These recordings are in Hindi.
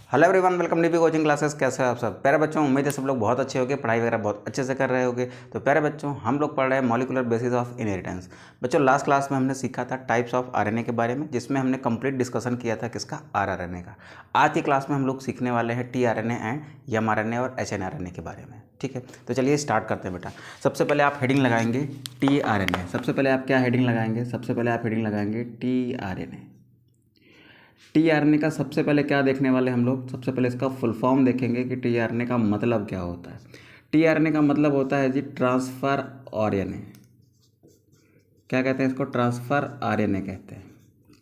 Hello everyone, welcome DP coaching classes. कैसे हैं आप सब प्यारे बच्चों? उम्मीद है सब लोग बहुत अच्छे होंगे, पढ़ाई वगैरह बहुत अच्छे से कर रहे होंगे। तो प्यारे बच्चों, हम लोग पढ़ रहे हैं मॉलिक्यूलर बेसिस ऑफ इनहेरिटेंस। बच्चों, लास्ट क्लास में हमने सीखा था टाइप्स ऑफ आरएनए के बारे में, जिसमें हमने कंप्लीट डिस्कशन किया था किसका, आरआरएनए का। आज की क्लास में हम लोग सीखने वाले हैं टीआरएनए एंड एमआरएनए और एचएनआरएनए के बारे में। ठीक है, तो चलिए स्टार्ट करते हैं बेटा। सबसे पहले आप हेडिंग लगाएंगे टीआरएनए। सबसे पहले आप क्या हेडिंग लगाएंगे? सबसे पहले आप हेडिंग लगाएंगे टीआरएनए। टीआरएनए का सबसे पहले क्या देखने वाले हम लोग? सबसे पहले इसका फुल फॉर्म देखेंगे कि टीआरएनए का मतलब क्या होता है। टीआरएनए का मतलब होता है जी ट्रांसफर आरएनए। क्या कहते हैं इसको? ट्रांसफर आरएनए कहते हैं।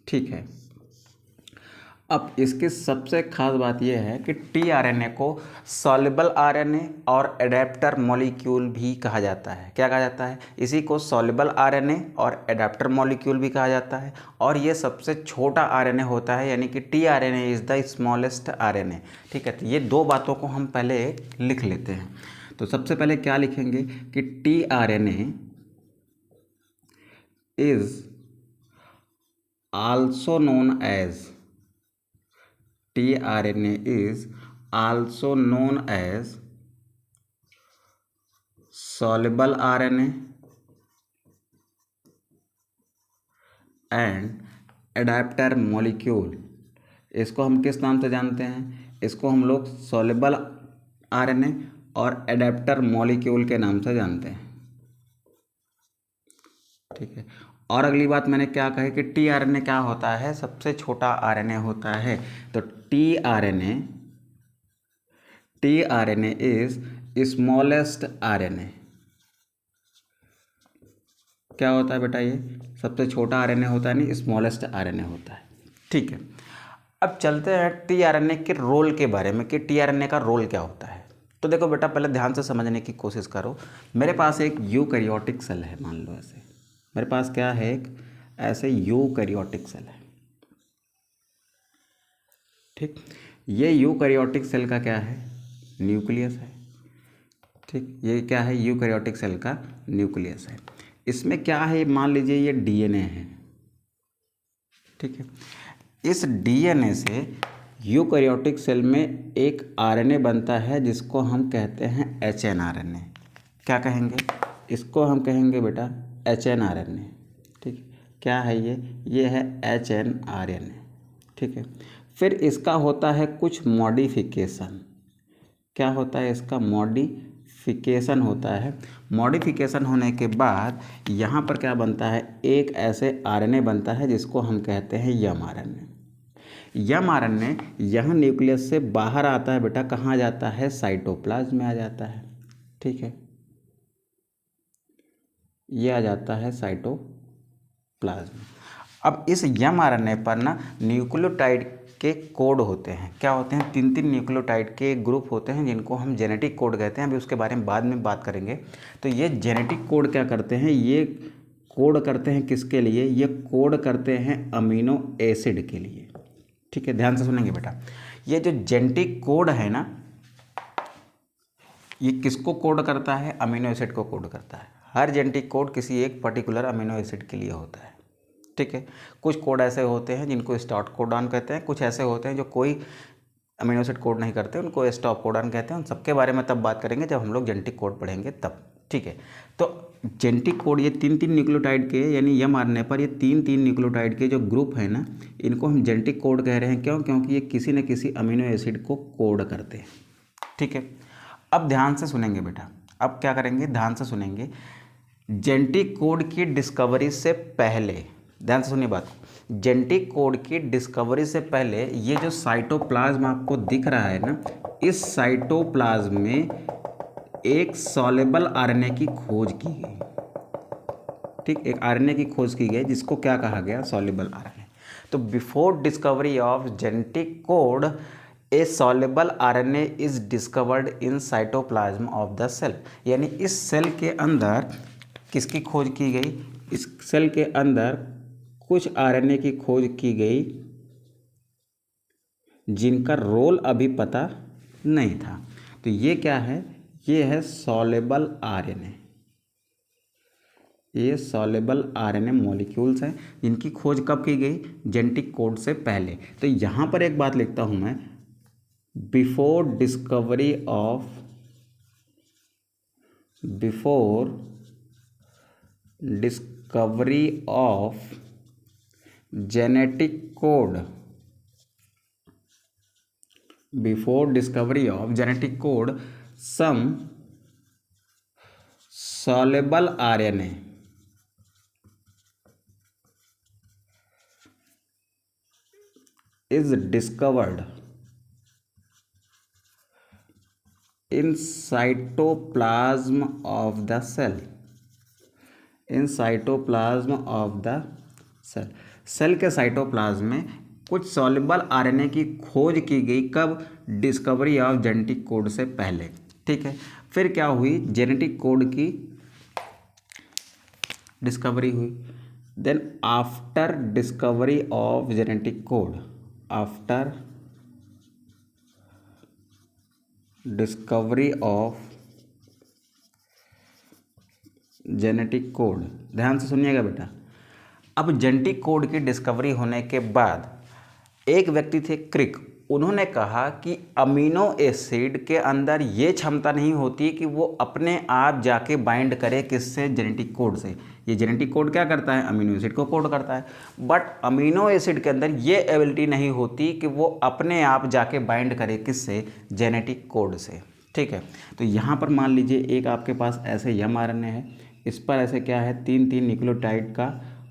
ठीक है, अब इसकी सबसे खास बात यह है कि टीआरएनए को सॉल्युबल आरएनए और एडेप्टर मॉलिक्यूल भी कहा जाता है। क्या कहा जाता है? इसी को सॉल्युबल आरएनए और एडेप्टर मॉलिक्यूल भी कहा जाता है। और ये सबसे छोटा आरएनए होता है, यानी कि tRNA is the smallest RNA. ठीक है, तो ये दो बातों को हम पहले लिख लेते हैं। तो सबसे पहले क्या लिखेंगे कि tRNA is also known as tRNA is also known as soluble RNA and adapter molecule। इसको हम किस नाम से जानते हैं? इसको हम लोग soluble RNA और एडेप्टर मॉलिक्यूल के नाम से जानते हैं। ठीक है, और अगली बात मैंने क्या कही कि टीआरएनए क्या होता है? सबसे छोटा आरएनए होता है। तो टीआरएनए इज स्मॉलेस्ट आरएनए। क्या होता है बेटा? ये सबसे छोटा आरएनए होता है, नहीं स्मॉलेस्ट आरएनए होता है। ठीक है, अब चलते हैं टीआरएनए के रोल के बारे में कि टीआरएनए का रोल क्या होता है। तो देखो बेटा, पहले ध्यान से समझने की कोशिश करो। मेरे पास एक यूकैरियोटिक सेल है, मान लो ऐसे। मेरे पास क्या है? एक ऐसे यूकैरियोटिक सेल है। ठीक, ये यूकैरियोटिक सेल का क्या है? न्यूक्लियस है। ठीक, ये क्या है? यूकैरियोटिक सेल का न्यूक्लियस है। इसमें क्या है? मान लीजिए ये डीएनए है। ठीक है, इस डीएनए से यूकैरियोटिक सेल में एक आरएनए बनता है जिसको हम कहते हैं एचएनआरएनए। क्या कहेंगे इसको? हम कहेंगे बेटा एचएनआरएनए। ठीक, क्या है ये है एचएनआरएनए। ठीक है, फिर इसका होता है कुछ मॉडिफिकेशन। क्या होता है इसका? मॉडिफिकेशन होता है। मॉडिफिकेशन होने के बाद यहाँ पर क्या बनता है? एक ऐसे आरएनए बनता है जिसको हम कहते हैं एमआरएनए। एमआरएनए यहाँ न्यूक्लियस से बाहर आता है बेटा। कहाँ जाता है? साइटोप्लाज्म में आ जाता है। ठीक है, ये आ जाता है साइटोप्लाज्म। अब इस एमआरएनए पर ना न्यूक्लियोटाइड के कोड होते हैं। क्या होते हैं? 3 न्यूक्लियोटाइड के ग्रुप होते हैं जिनको हम जेनेटिक कोड कहते हैं। अभी उसके बारे में बाद में बात करेंगे। तो ये जेनेटिक कोड क्या करते हैं? ये कोड करते हैं किसके लिए? ये कोड करते हैं अमीनो एसिड के लिए। ठीक है, ध्यान से सुनेंगे बेटा। ये जो जेनेटिक कोड है ना, ये किसको कोड करता है? अमीनो एसिड को कोड करता है। हर जेनेटिक कोड किसी एक पर्टिकुलर अमीनो एसिड के लिए होता है। ठीक है, कुछ कोड ऐसे होते हैं जिनको स्टार्ट कोडॉन कहते हैं, कुछ ऐसे होते हैं जो कोई अमीनो एसिड कोड नहीं करते, उनको स्टॉप कोडॉन कहते हैं। उन सबके बारे में तब बात करेंगे जब हम लोग जेनेटिक कोड पढ़ेंगे तब। ठीक है, तो जेनेटिक कोड ये 3 न्यूक्लियोटाइड के, यानी एमआरएनए पर ये 3 न्यूक्लियोटाइड के जो ग्रुप है ना, इनको हम जेनेटिक कोड कह रहे हैं। क्यों? क्योंकि ये किसी न किसी अमीनो एसिड को कोड करते हैं। ठीक है, अब ध्यान से सुनेंगे बेटा। अब क्या करेंगे? ध्यान से सुनेंगे। जेनेटिक कोड की डिस्कवरी से पहले, ध्यान से सुनिए बात को, जेनेटिक कोड की डिस्कवरी से पहले ये जो साइटोप्लाज्म आपको दिख रहा है ना, इस साइटोप्लाज्म में एक सॉल्युबल आरएनए की खोज की गई। ठीक, एक आरएनए की खोज की गई जिसको क्या कहा गया? Soluble RNA. तो before discovery of genetic code a soluble RNA is discovered in cytoplasm of the cell. यानी इस सेल के अंदर किसकी खोज की गई? इस सेल के अंदर कुछ आरएनए की खोज की गई जिनका रोल अभी पता नहीं था। तो ये क्या है? ये है सॉल्युबल आरएनए। ये सॉल्युबल आरएनए मॉलिक्यूल्स हैं जिनकी खोज कब की गई? जेनेटिक कोड से पहले। तो यहाँ पर एक बात लिखता हूँ मैं, before discovery of genetic code, some soluble RNA is discovered in cytoplasm of the cell. Cell के साइटोप्लाज्म में कुछ सॉल्युबल आरएनए की खोज की गई। कब? डिस्कवरी ऑफ जेनेटिक कोड से पहले। ठीक है, फिर क्या हुई? जेनेटिक कोड की डिस्कवरी हुई। Then after discovery of genetic code, after discovery of genetic code, ध्यान से सुनिएगा बेटा। अब जेनेटिक कोड की डिस्कवरी होने के बाद एक व्यक्ति थे क्रिक, उन्होंने कहा कि अमीनो एसिड के अंदर ये क्षमता नहीं होती कि वो अपने आप जाके बाइंड करे किससे? जेनेटिक कोड से। ये जेनेटिक कोड क्या करता है? अमीनो एसिड को कोड करता है। बट अमीनो एसिड के अंदर ये एबिलिटी नहीं होती कि वो अपने आप जाके बाइंड करे किससे? जेनेटिक कोड से। ठीक है, तो यहाँ पर मान लीजिए एक आपके पास ऐसे mRNA है, इस पर ऐसे क्या है? 3 न्यूक्लियोटाइड का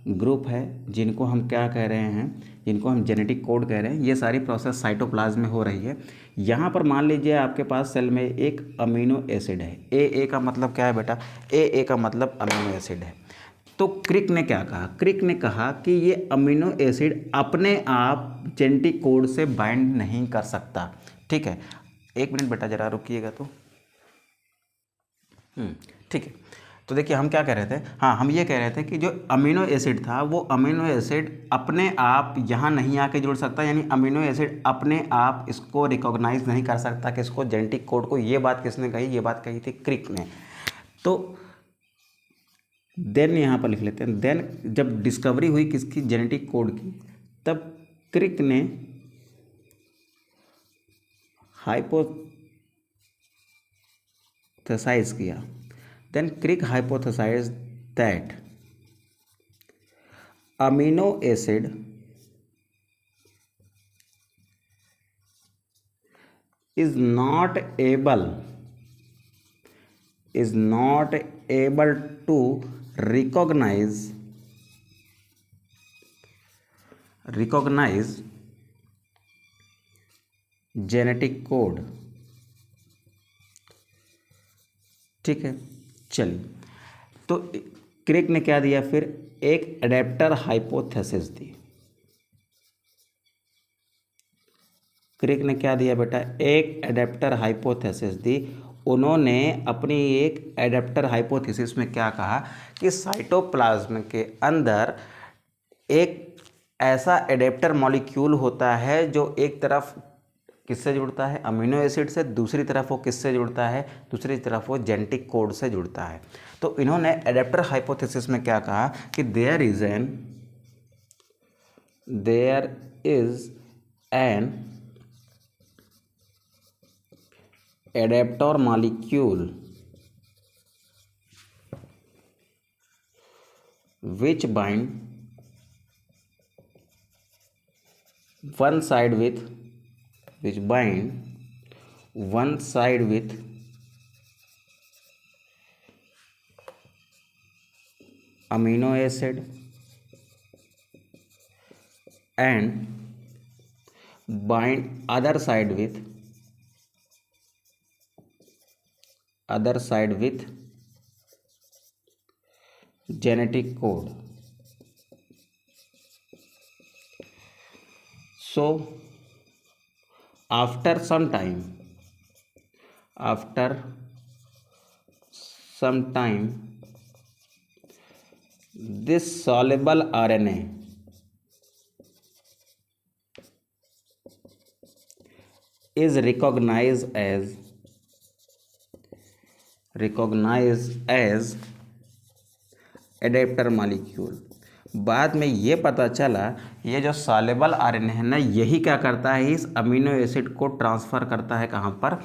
ग्रुप है, जिनको हम क्या कह रहे हैं? जिनको हम जेनेटिक कोड कह रहे हैं। ये सारी प्रोसेस साइटोप्लाज्म में हो रही है। यहाँ पर मान लीजिए आपके पास सेल में एक अमीनो एसिड है। ए का मतलब क्या है बेटा? ए का मतलब अमीनो एसिड है। तो क्रिक ने क्या कहा? क्रिक ने कहा कि ये अमीनो एसिड अपने आप जेनेटिक कोड से बाइंड नहीं कर सकता। ठीक है, 1 मिनट बेटा ज़रा रुकिएगा तो। ठीक है, तो देखिए हम क्या कह रहे थे? हाँ, हम ये कह रहे थे कि जो अमीनो एसिड था वो अमीनो एसिड अपने आप यहाँ नहीं आके जुड़ सकता, यानी अमीनो एसिड अपने आप इसको रिकॉग्नाइज नहीं कर सकता कि इसको जेनेटिक कोड को। ये बात किसने कही? ये बात कही थी क्रिक ने। तो देन यहाँ पर लिख लेते हैं, देन जब डिस्कवरी हुई किसकी? जेनेटिक कोड की, तब क्रिक ने हाइपोथेसाइज किया। Then Crick hypothesized that amino acid is not able to recognize genetic code। ठीक है, चलिए, तो क्रिक ने क्या दिया फिर? एक एडेप्टर हाइपोथेसिस दी। क्रिक ने क्या दिया बेटा? एक एडेप्टर हाइपोथेसिस दी। उन्होंने अपनी एक एडेप्टर हाइपोथेसिस में क्या कहा कि साइटोप्लाज्म के अंदर एक ऐसा एडेप्टर मॉलिक्यूल होता है जो एक तरफ किससे जुड़ता है? अमीनो एसिड से। दूसरी तरफ वो किससे जुड़ता है? दूसरी तरफ वो जेनेटिक कोड से जुड़ता है। तो इन्होंने एडेप्टर हाइपोथेसिस में क्या कहा कि there is an adapter molecule which bind one side with amino acid and bind other side with genetic code. So after some time this soluble RNA is recognized as adapter molecule। बाद में ये पता चला ये जो सॉल्युबल आरएनए है ना, यही क्या करता है, इस अमीनो एसिड को ट्रांसफ़र करता है कहाँ पर,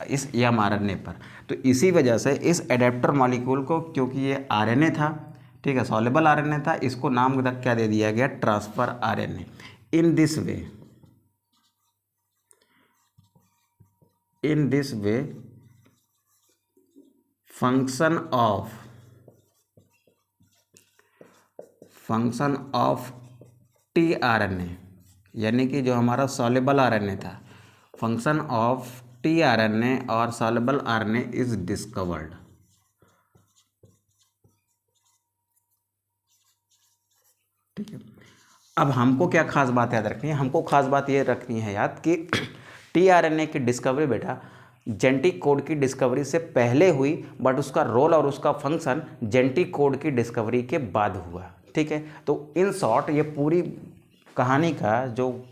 इस एमआरएनए पर। तो इसी वजह से इस एडेप्टर मॉलिक्यूल को, क्योंकि ये आरएनए था, ठीक है, सॉल्युबल आरएनए था, इसको नाम क्या दे दिया गया, transfer RNA. In this way function of tRNA, यानी कि जो हमारा सॉल्युबल आरएनए था, फंक्शन ऑफ टीआरएनए और सॉल्युबल आरएनए इज डिस्कवर्ड। ठीक है, अब हमको क्या खास बात याद रखनी है, हमको खास बात ये रखनी है याद कि टीआरएनए की डिस्कवरी बेटा जेनेटिक कोड की डिस्कवरी से पहले हुई, बट उसका रोल और उसका फंक्शन जेनेटिक कोड की डिस्कवरी के बाद हुआ। ठीक है, तो इन शॉर्ट ये पूरी कहानी का जो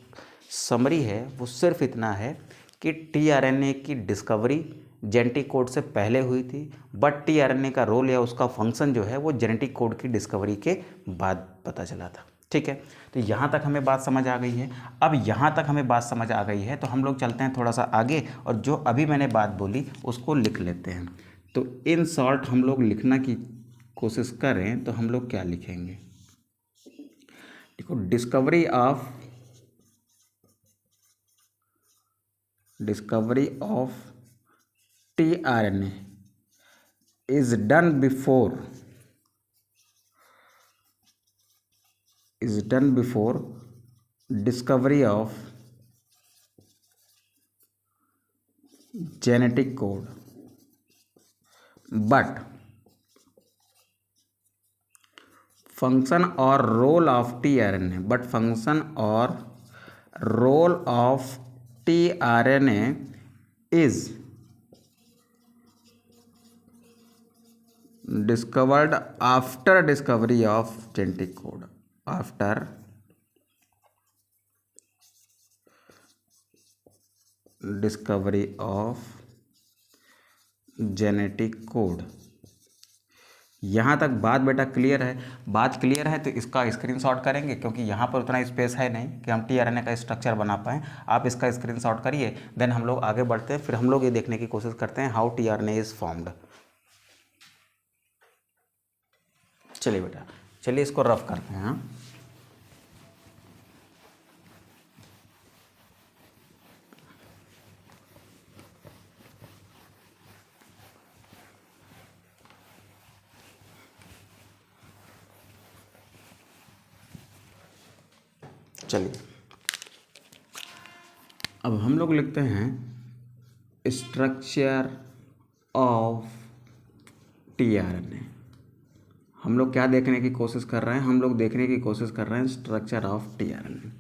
समरी है वो सिर्फ इतना है कि टीआरएनए की डिस्कवरी जेनेटिक कोड से पहले हुई थी, बट टीआरएनए का रोल या उसका फंक्शन जो है वो जेनेटिक कोड की डिस्कवरी के बाद पता चला था। ठीक है, तो यहाँ तक हमें बात समझ आ गई है। अब यहाँ तक हमें बात समझ आ गई है तो हम लोग चलते हैं थोड़ा सा आगे, और जो अभी मैंने बात बोली उसको लिख लेते हैं। तो इन शॉर्ट हम लोग लिखना की कोशिश करें तो हम लोग क्या लिखेंगे, देखो, discovery of tRNA is done before discovery of genetic code, but function or role of tRNA is discovered after discovery of genetic code, यहाँ तक बात बेटा क्लियर है? बात क्लियर है तो इसका स्क्रीनशॉट करेंगे, क्योंकि यहाँ पर उतना स्पेस है नहीं कि हम टीआरएनए का स्ट्रक्चर बना पाएँ। आप इसका स्क्रीनशॉट करिए, देन हम लोग आगे बढ़ते हैं, फिर हम लोग ये देखने की कोशिश करते हैं हाउ टीआरएनए इज़ फॉर्म्ड। चलिए बेटा, चलिए इसको रफ करते हैं। हाँ, चलिए अब हम लोग लिखते हैं स्ट्रक्चर ऑफ टीआरएनए। हम लोग क्या देखने की कोशिश कर रहे हैं, हम लोग देखने की कोशिश कर रहे हैं स्ट्रक्चर ऑफ टीआरएनए।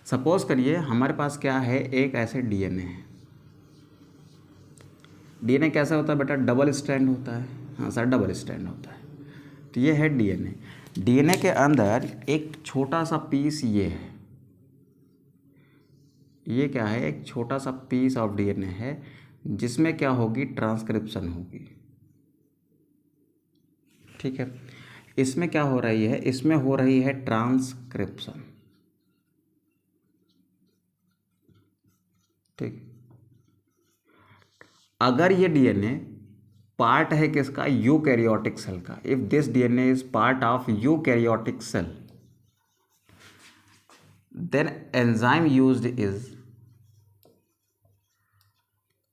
सपोज करिए हमारे पास क्या है, एक ऐसे डीएनए है। डीएनए कैसा होता है बेटा, डबल स्ट्रैंड होता है। हाँ सर, डबल स्ट्रैंड होता है। तो ये है डीएनए। डीएनए के अंदर एक छोटा सा पीस ये है, ये क्या है, एक छोटा सा पीस ऑफ डीएनए है जिसमें क्या होगी, ट्रांसक्रिप्शन होगी। ठीक है, इसमें क्या हो रही है, इसमें हो रही है ट्रांसक्रिप्शन। ठीक, अगर ये डीएनए पार्ट है किसका, यूकैरियोटिक सेल का, if this DNA is part of eukaryotic cell, then enzyme used is,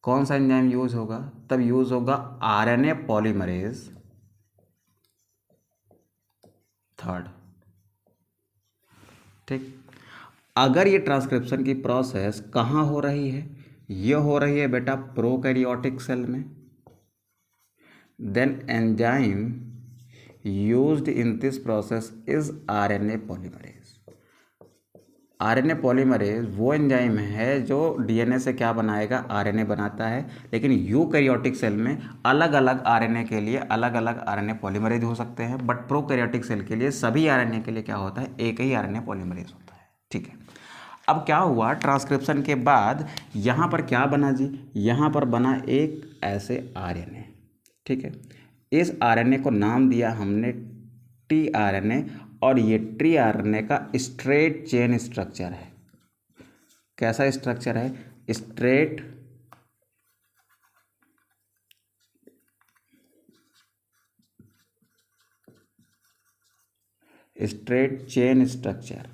कौन सा एंजाइम यूज होगा, तब यूज होगा आरएनए पॉलीमरेज थर्ड। ठीक, अगर ये ट्रांसक्रिप्शन की प्रोसेस कहाँ हो रही है, ये हो रही है बेटा प्रोकैरियोटिक सेल में, then enzyme used in this process is RNA polymerase. RNA polymerase वो एंजाइम है जो डीएनए से क्या बनाएगा, आरएनए बनाता है। लेकिन यूकैरियोटिक सेल में अलग अलग आरएनए के लिए अलग अलग आरएनए पॉलीमरेज हो सकते हैं, बट प्रोकैरियोटिक सेल के लिए सभी आरएनए के लिए क्या होता है, एक ही आरएनए पॉलीमरेज होता है। ठीक है, अब क्या हुआ, ट्रांसक्रिप्शन के बाद यहाँ पर क्या बना जी, यहाँ पर बना एक ऐसे आरएनए। ठीक है, इस आरएनए को नाम दिया हमने टीआरएनए, और ये ट्री आरएनए का स्ट्रेट चेन स्ट्रक्चर है। कैसा स्ट्रक्चर है? Straight chain structure.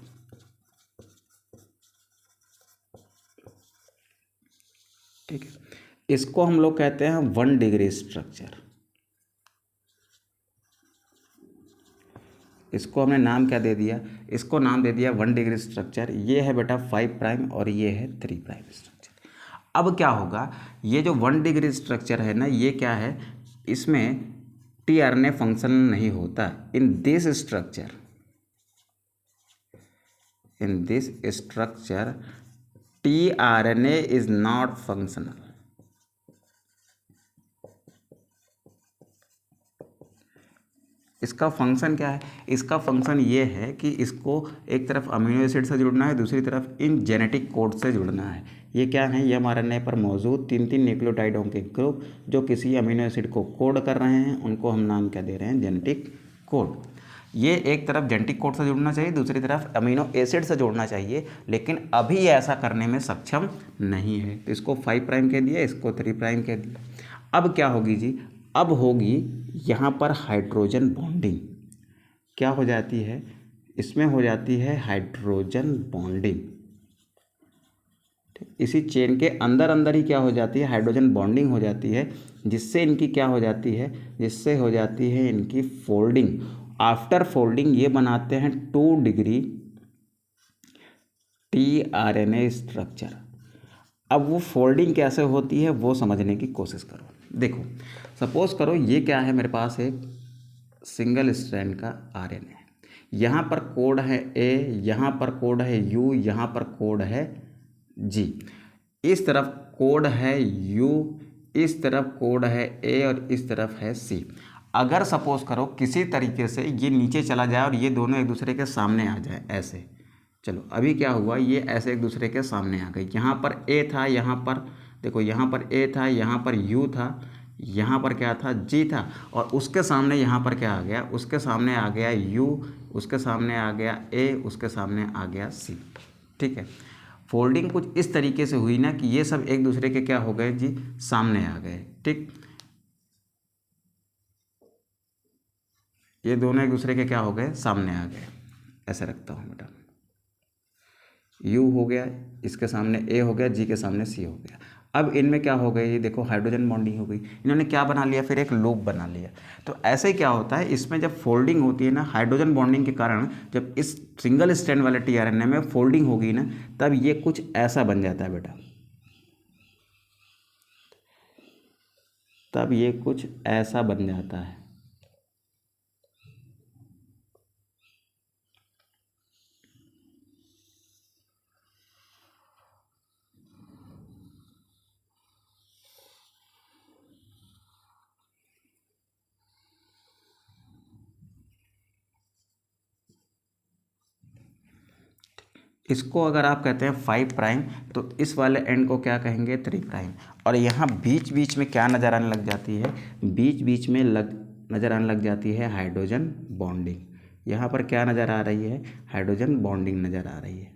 ठीक है, इसको हम लोग कहते हैं 1 डिग्री स्ट्रक्चर। इसको हमने नाम क्या दे दिया? इसको नाम दे दिया 1 डिग्री स्ट्रक्चर। ये है बेटा 5 प्राइम और ये है 3 प्राइम स्ट्रक्चर। अब क्या होगा, ये जो 1 डिग्री स्ट्रक्चर है ना, ये क्या है, इसमें टीआरएनए फंक्शन नहीं होता। In this structure tRNA is not functional. इसका फंक्शन क्या है? इसका फंक्शन ये है कि इसको एक तरफ अमीनो एसिड से जुड़ना है, दूसरी तरफ इन जेनेटिक कोड से जुड़ना है। ये क्या है? ये एमआरएनए पर मौजूद 3 न्यूक्लियोटाइडों के ग्रुप जो किसी अमीनो एसिड को कोड कर रहे हैं, उनको हम नाम क्या दे रहे हैं? Genetic code. ये एक तरफ जेनेटिक कोड से जुड़ना चाहिए, दूसरी तरफ अमीनो एसिड से जोड़ना चाहिए, लेकिन अभी ऐसा करने में सक्षम नहीं है। तो इसको 5 प्राइम कह दिया, इसको 3 प्राइम कह दिया। अब क्या होगी जी? अब होगी यहाँ पर हाइड्रोजन बॉन्डिंग। क्या हो जाती है? इसमें हो जाती है हाइड्रोजन बॉन्डिंग। इसी चेन के अंदर अंदर ही क्या हो जाती है? हाइड्रोजन बॉन्डिंग हो जाती है, जिससे इनकी क्या हो जाती है? जिससे हो जाती है इनकी फोल्डिंग। आफ्टर फोल्डिंग ये बनाते हैं 2 डिग्री टीआरएनए स्ट्रक्चर। अब वो फोल्डिंग कैसे होती है वो समझने की कोशिश करो। देखो, सपोज करो ये क्या है, मेरे पास एक सिंगल स्ट्रैंड का आरएनए है। यहाँ पर कोड है ए, यहाँ पर कोड है यू, यहाँ पर कोड है जी। इस तरफ कोड है यू, इस तरफ कोड है ए और इस तरफ है सी। अगर सपोज करो किसी तरीके से ये नीचे चला जाए और ये दोनों एक दूसरे के सामने आ जाए ऐसे, चलो अभी क्या हुआ, ये ऐसे एक दूसरे के सामने आ गई। यहाँ पर ए था, यहाँ पर देखो, यहाँ पर ए था, यहाँ पर यू था, यहाँ पर क्या था? जी था, और उसके सामने यहाँ पर क्या आ गया? उसके सामने आ गया यू, उसके सामने आ गया ए, उसके सामने आ गया सी। ठीक है, फोल्डिंग कुछ इस तरीके से हुई ना कि ये सब एक दूसरे के क्या हो गए जी? सामने आ गए। ठीक, ये दोनों एक दूसरे के क्या हो गए? सामने आ गए। ऐसे रखता हूँ बेटा, यू हो गया, इसके सामने ए हो गया, जी के सामने सी हो गया। अब इनमें क्या हो गई? ये देखो हाइड्रोजन बॉन्डिंग हो गई। इन्होंने क्या बना लिया? फिर एक लूप बना लिया। तो ऐसे क्या होता है, इसमें जब फोल्डिंग होती है ना, हाइड्रोजन बॉन्डिंग के कारण जब इस सिंगल स्ट्रैंड वाले टीआरएनए में फोल्डिंग होगी ना, तब ये कुछ ऐसा बन जाता है बेटा। तब ये कुछ ऐसा बन जाता है। इसको अगर आप कहते हैं 5 प्राइम, तो इस वाले एंड को क्या कहेंगे? 3 प्राइम। और यहाँ बीच बीच में क्या नज़र आने लग जाती है? बीच बीच में नज़र आने लग जाती है हाइड्रोजन बॉन्डिंग। यहाँ पर क्या नज़र आ रही है? हाइड्रोजन बॉन्डिंग नज़र आ रही है।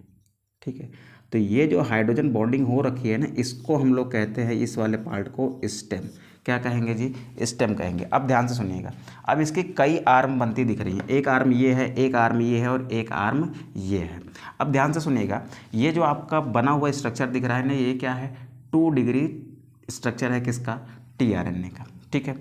ठीक है, तो ये जो हाइड्रोजन बॉन्डिंग हो रखी है ना, इसको हम लोग कहते हैं, इस वाले पार्ट को स्टेम। क्या कहेंगे जी? स्टेम कहेंगे। अब ध्यान से सुनिएगा, अब इसकी कई आर्म बनती दिख रही हैं। एक आर्म ये है, एक आर्म ये है और एक आर्म ये है। अब ध्यान से सुनिएगा, ये जो आपका बना हुआ स्ट्रक्चर दिख रहा है ना, ये क्या है? 2 डिग्री स्ट्रक्चर है किसका? टीआरएनए का। ठीक है,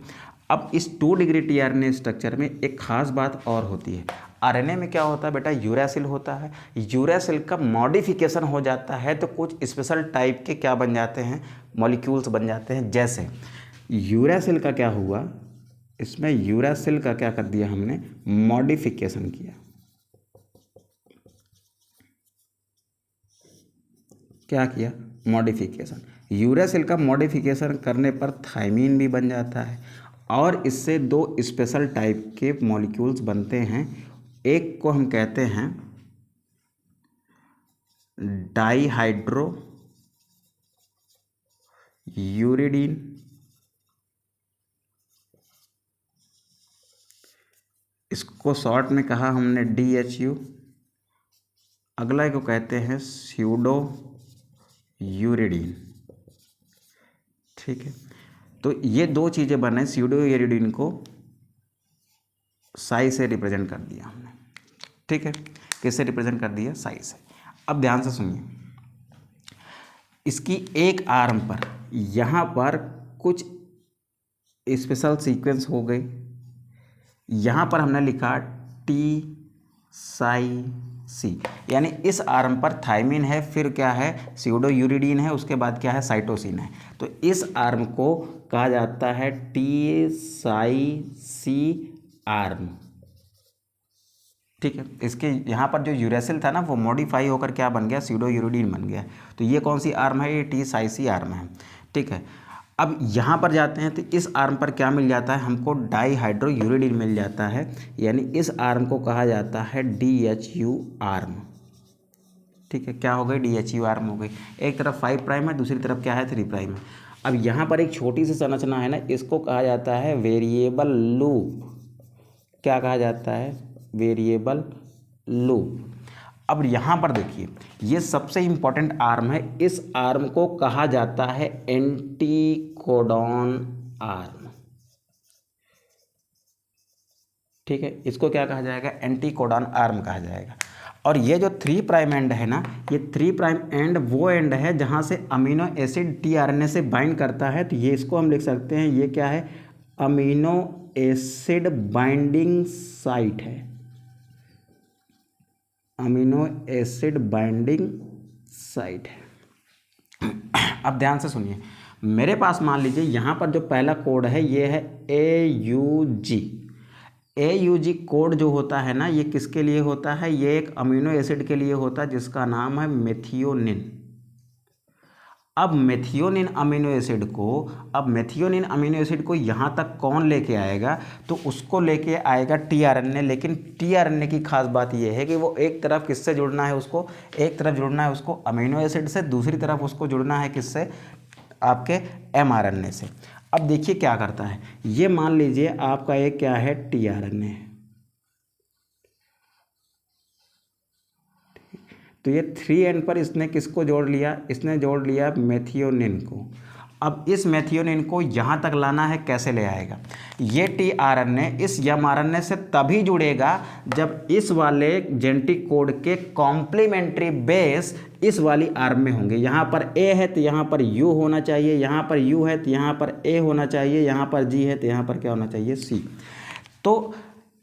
अब इस 2 डिग्री टीआरएनए स्ट्रक्चर में एक खास बात और होती है। आरएनए में क्या होता है बेटा? यूरासिल होता है। यूरासिल का मॉडिफिकेशन हो जाता है तो कुछ स्पेशल टाइप के क्या बन जाते हैं? मॉलिक्यूल्स बन जाते हैं। जैसे यूरासिल का क्या हुआ, इसमें यूरासिल का क्या कर दिया हमने? मॉडिफिकेशन किया। क्या किया? मॉडिफिकेशन। यूरासिल का मॉडिफिकेशन करने पर थायमीन भी बन जाता है, और इससे 2 स्पेशल टाइप के मॉलिक्यूल्स बनते हैं। एक को हम कहते हैं डाईहाइड्रो यूरिडीन, इसको शॉर्ट में कहा हमने DHU। अगला को कहते हैं स्यूडो यूरिडीन। ठीक है, तो ये दो चीज़ें बने। स्यूडो यूरिडीन को साई से रिप्रेजेंट कर दिया हमने। ठीक है, किससे रिप्रेजेंट कर दिया? साई से। अब ध्यान से सुनिए, इसकी एक आर्म पर यहाँ पर कुछ स्पेशल सीक्वेंस हो गई। यहाँ पर हमने लिखा टी साई सी, यानी इस आर्म पर थायमिन है, फिर क्या है? स्यूडो यूरिडीन है, उसके बाद क्या है? साइटोसिन है। तो इस आर्म को कहा जाता है टी साई सी आर्म। ठीक है, इसके यहाँ पर जो यूरेसिल था ना, वो मॉडिफाई होकर क्या बन गया? स्यूडो यूरिडीन बन गया। तो ये कौन सी आर्म है? ये टी साई सी आर्म है। ठीक है, अब यहाँ पर जाते हैं तो इस आर्म पर क्या मिल जाता है हमको? डाईहाइड्रो यूरिडीन मिल जाता है, यानी इस आर्म को कहा जाता है DHU आर्म। ठीक है, क्या हो गई? DHU आर्म हो गई। एक तरफ 5 प्राइम है, दूसरी तरफ क्या है? 3 प्राइम है। अब यहाँ पर एक छोटी सी संरचना है ना, इसको कहा जाता है वेरिएबल लूप। क्या कहा जाता है? Variable loop. अब यहाँ पर देखिए, ये सबसे इंपॉर्टेंट आर्म है। इस आर्म को कहा जाता है एंटीकोडॉन आर्म। ठीक है, इसको क्या कहा जाएगा? एंटीकोडॉन आर्म कहा जाएगा। और ये जो 3 प्राइम एंड है ना, ये 3 प्राइम एंड वो एंड है जहाँ से अमीनो एसिड tRNA से बाइंड करता है। तो ये इसको हम लिख सकते हैं, ये क्या है? अमीनो एसिड बाइंडिंग साइट है। अमीनो एसिड बाइंडिंग साइट है। अब ध्यान से सुनिए, मेरे पास मान लीजिए यहाँ पर जो पहला कोड है ये है AUG। AUG कोड जो होता है ना, ये किसके लिए होता है? ये एक अमीनो एसिड के लिए होता है जिसका नाम है मेथियोनिन। अब मेथियोनिन अमीनो एसिड को यहाँ तक कौन लेके आएगा? तो उसको लेके आएगा tRNA। लेकिन tRNA की खास बात यह है कि वो एक तरफ किससे जुड़ना है उसको? एक तरफ जुड़ना है उसको अमीनो एसिड से, दूसरी तरफ उसको जुड़ना है किससे? आपके mRNA से। अब देखिए क्या करता है, ये मान लीजिए आपका एक क्या है? tRNA। तो ये 3 एंड पर इसने किसको जोड़ लिया? इसने जोड़ लिया मेथियोनिन को। अब इस मेथियोनिन को यहाँ तक लाना है, कैसे ले आएगा? ये tRNA इस mRNA से तभी जुड़ेगा जब इस वाले जेनेटिक कोड के कॉम्प्लीमेंट्री बेस इस वाली आर्म में होंगे। यहाँ पर A है तो यहाँ पर U होना चाहिए, यहाँ पर U है तो यहाँ पर A होना चाहिए, यहाँ पर G है तो यहाँ पर क्या होना चाहिए? C। तो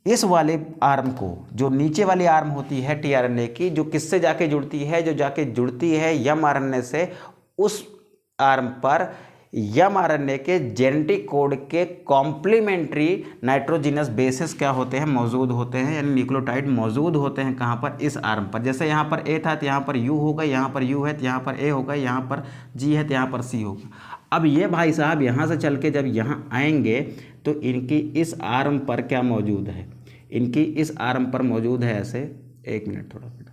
इस वाले आर्म को, जो नीचे वाली आर्म होती है tRNA की, जो किससे जाके जुड़ती है? जो जाके जुड़ती है mRNA से, उस आर्म पर mRNA के जेनेटिक कोड के कॉम्प्लीमेंट्री नाइट्रोजिनस बेसिस क्या होते हैं? मौजूद होते हैं, यानी न्यूक्लियोटाइड मौजूद होते हैं। कहाँ पर? इस आर्म पर। जैसे यहाँ पर A था तो यहाँ पर U होगा, यहाँ पर U है तो यहाँ पर A होगा, यहाँ पर G है तो यहाँ पर C होगा। अब ये भाई साहब यहाँ से चल के जब यहाँ आएंगे तो इनकी इस आर्म पर क्या मौजूद है? इनकी इस आर्म पर मौजूद है ऐसे, एक मिनट थोड़ा बेटा,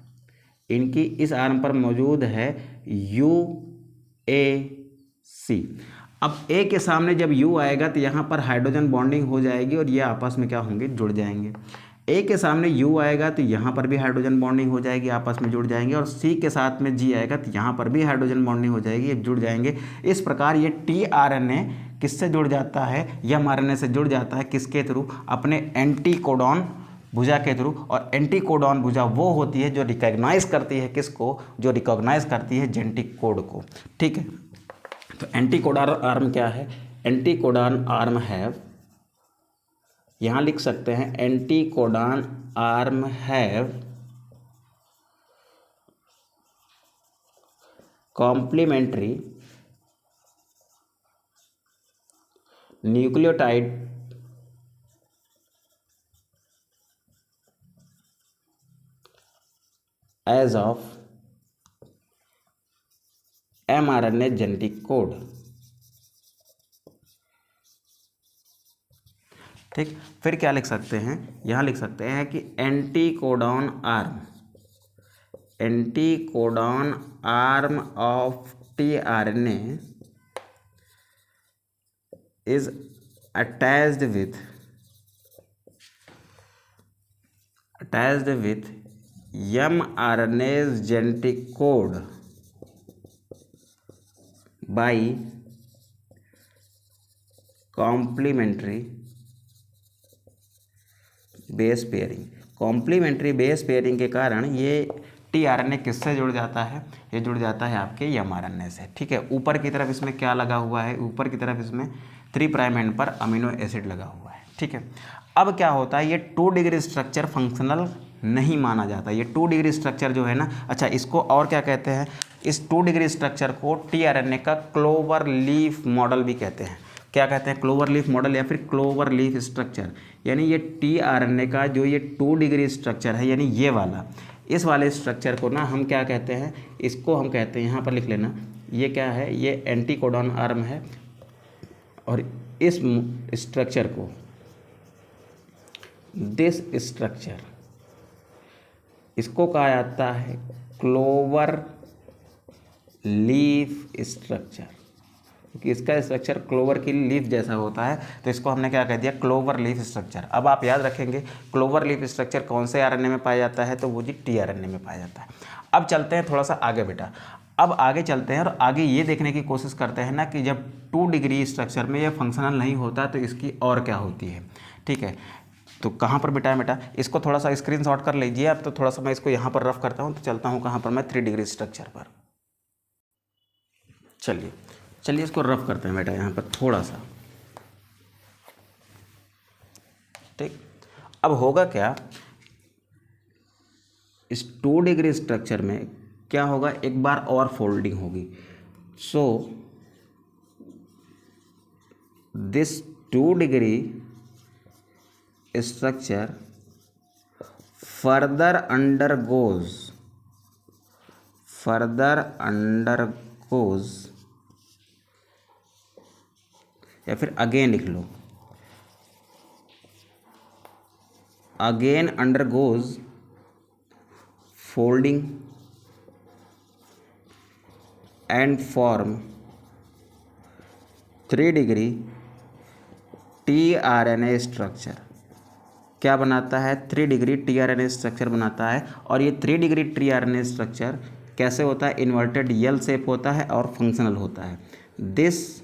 इनकी इस आर्म पर मौजूद है UAC। अब A के सामने जब U आएगा तो यहाँ पर हाइड्रोजन बॉन्डिंग हो जाएगी और ये आपस में क्या होंगे? जुड़ जाएंगे। A के सामने U आएगा तो यहाँ पर भी हाइड्रोजन बॉन्डिंग हो जाएगी, आपस में जुड़ जाएंगे। और C के साथ में G आएगा तो यहाँ पर भी हाइड्रोजन बॉन्डिंग हो जाएगी, ये जुड़ जाएंगे। इस प्रकार ये tRNA किससे जुड़ जाता है? mRNA से जुड़ जाता है। किसके थ्रू? अपने एंटीकोडॉन भुजा के थ्रू। और एंटीकोडॉन भुजा वो होती है जो रिकॉग्नाइज करती है किसको? जो रिकॉग्नाइज करती है जेनेटिक कोड को। ठीक है, तो एंटीकोडॉन आर्म क्या है? एंटीकोडॉन आर्म हैव, यहाँ लिख सकते हैं anticodon arm have complementary nucleotide as of mRNA genetic code. ठीक, फिर क्या लिख सकते हैं? यहाँ लिख सकते हैं कि anticodon arm of tRNA is attached with attached with mRNA's genetic code by complementary base pairing. Complementary base pairing के कारण ये टीआरएनए किससे जुड़ जाता है? ये जुड़ जाता है आपके एमआरएनए से। ठीक है, ऊपर की तरफ इसमें क्या लगा हुआ है? ऊपर की तरफ इसमें 3' एंड पर अमीनो एसिड लगा हुआ है। ठीक है, अब क्या होता है, ये 2 डिग्री स्ट्रक्चर फंक्शनल नहीं माना जाता। ये 2 डिग्री स्ट्रक्चर जो है ना, अच्छा इसको और क्या कहते हैं? इस 2 डिग्री स्ट्रक्चर को टीआरएनए का क्लोवर लीफ मॉडल भी कहते हैं। क्या कहते हैं? क्लोवर लीफ मॉडल या फिर क्लोवर लीफ स्ट्रक्चर। यानी ये टीआरएनए का जो ये 2 डिग्री स्ट्रक्चर है, यानी ये वाला, इस वाले स्ट्रक्चर को ना हम क्या कहते हैं? इसको हम कहते हैं, यहाँ पर लिख लेना, ये क्या है? ये एंटीकोडॉन आर्म है। और इस स्ट्रक्चर को, दिस स्ट्रक्चर, इसको कहा जाता है क्लोवर लीफ स्ट्रक्चर, क्योंकि इसका स्ट्रक्चर क्लोवर की लीफ जैसा होता है, तो इसको हमने क्या कह दिया? Clover leaf structure. अब आप याद रखेंगे क्लोवर लीफ स्ट्रक्चर कौन से आरएनए में पाया जाता है? तो वो जी टीआरएनए में पाया जाता है। अब चलते हैं थोड़ा सा आगे बेटा, अब आगे चलते हैं और आगे ये देखने की कोशिश करते हैं ना कि जब 2 डिग्री स्ट्रक्चर में ये फंक्शनल नहीं होता तो इसकी और क्या होती है। ठीक है, तो कहाँ पर बिठाएं बेटा? इसको थोड़ा सा स्क्रीनशॉट कर लीजिए अब। तो थोड़ा सा मैं इसको यहाँ पर रफ करता हूँ, तो चलता हूँ कहाँ पर मैं? 3 डिग्री स्ट्रक्चर पर। चलिए इसको रफ करते हैं बेटा यहाँ पर थोड़ा सा। ठीक, अब होगा क्या, इस 2 डिग्री स्ट्रक्चर में क्या होगा? एक बार और फोल्डिंग होगी। So this 2 degree structure further undergoes, या फिर अगेन लिख लो, again undergoes folding and form 3 degree tRNA structure. क्या बनाता है? 3 डिग्री टीआरएनए स्ट्रक्चर बनाता है। और ये 3 डिग्री टीआरएनए स्ट्रक्चर कैसे होता है? इन्वर्टेड यल शेप होता है और फंक्शनल होता है। This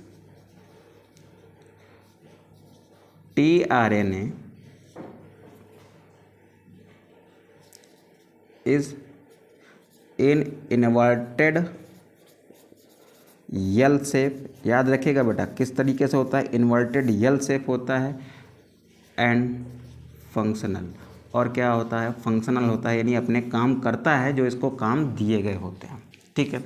tRNA is in inverted L shape. याद रखिएगा बेटा किस तरीके से होता है? इन्वर्टेड यल शेप होता है एंड फंक्शनल। और क्या होता है? फंक्शनल होता है, यानी अपने काम करता है जो इसको काम दिए गए होते हैं। ठीक है,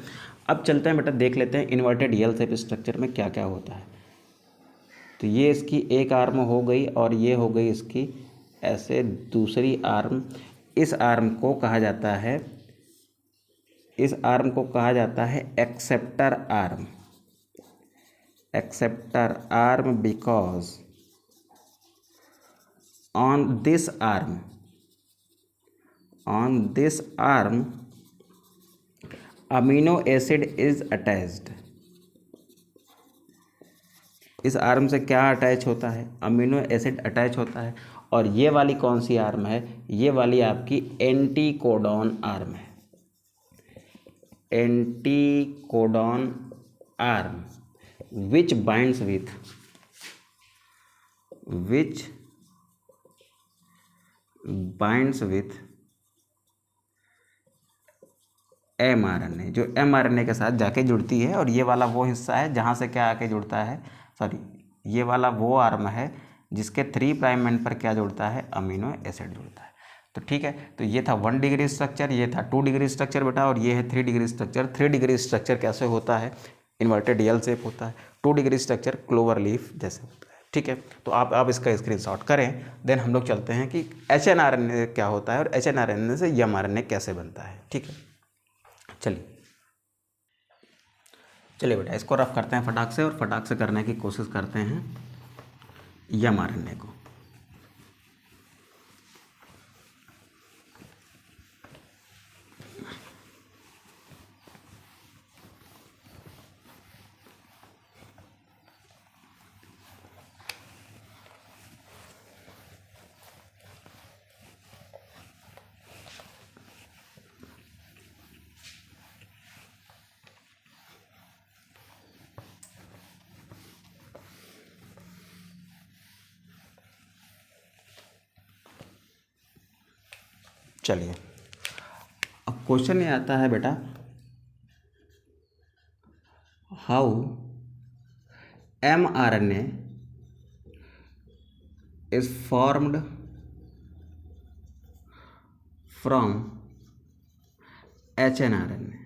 अब चलते हैं बेटा, देख लेते हैं इन्वर्टेड यल शेप स्ट्रक्चर में क्या क्या होता है। तो ये इसकी एक आर्म हो गई और ये हो गई इसकी ऐसे दूसरी आर्म। इस आर्म को कहा जाता है, इस आर्म को कहा जाता है acceptor arm. Acceptor arm because on this arm amino acid is attached। इस आर्म से क्या अटैच होता है? अमीनो एसिड अटैच होता है। और ये वाली कौन सी आर्म है? ये वाली आपकी एंटीकोडॉन आर्म है। Anticodon arm which binds with mRNA, जो mRNA के साथ जाके जुड़ती है। और ये वाला वो हिस्सा है जहाँ से क्या आके जुड़ता है, सॉरी ये वाला वो आर्म है जिसके 3' एंड पर क्या जुड़ता है? अमीनो एसिड जुड़ता है। तो ठीक है, तो ये था 1 डिग्री स्ट्रक्चर, ये था 2 डिग्री स्ट्रक्चर बेटा, और ये है 3 डिग्री स्ट्रक्चर। 3 डिग्री स्ट्रक्चर कैसे होता है? इन्वर्टेड यल शेप होता है। 2 डिग्री स्ट्रक्चर क्लोवर लीफ जैसे होता है। ठीक है, तो आप इसका स्क्रीनशॉट करें। देन हम लोग चलते हैं कि एचएनआरएनए क्या होता है और एचएनआरएनए से एमआरएनए कैसे बनता है। ठीक है, चलिए बेटा इसको रफ करते हैं फटाक से, और फटाक से करने की कोशिश करते हैं एमआरएनए को। चलिए अब क्वेश्चन ये आता है बेटा, how mRNA is formed from hnRNA।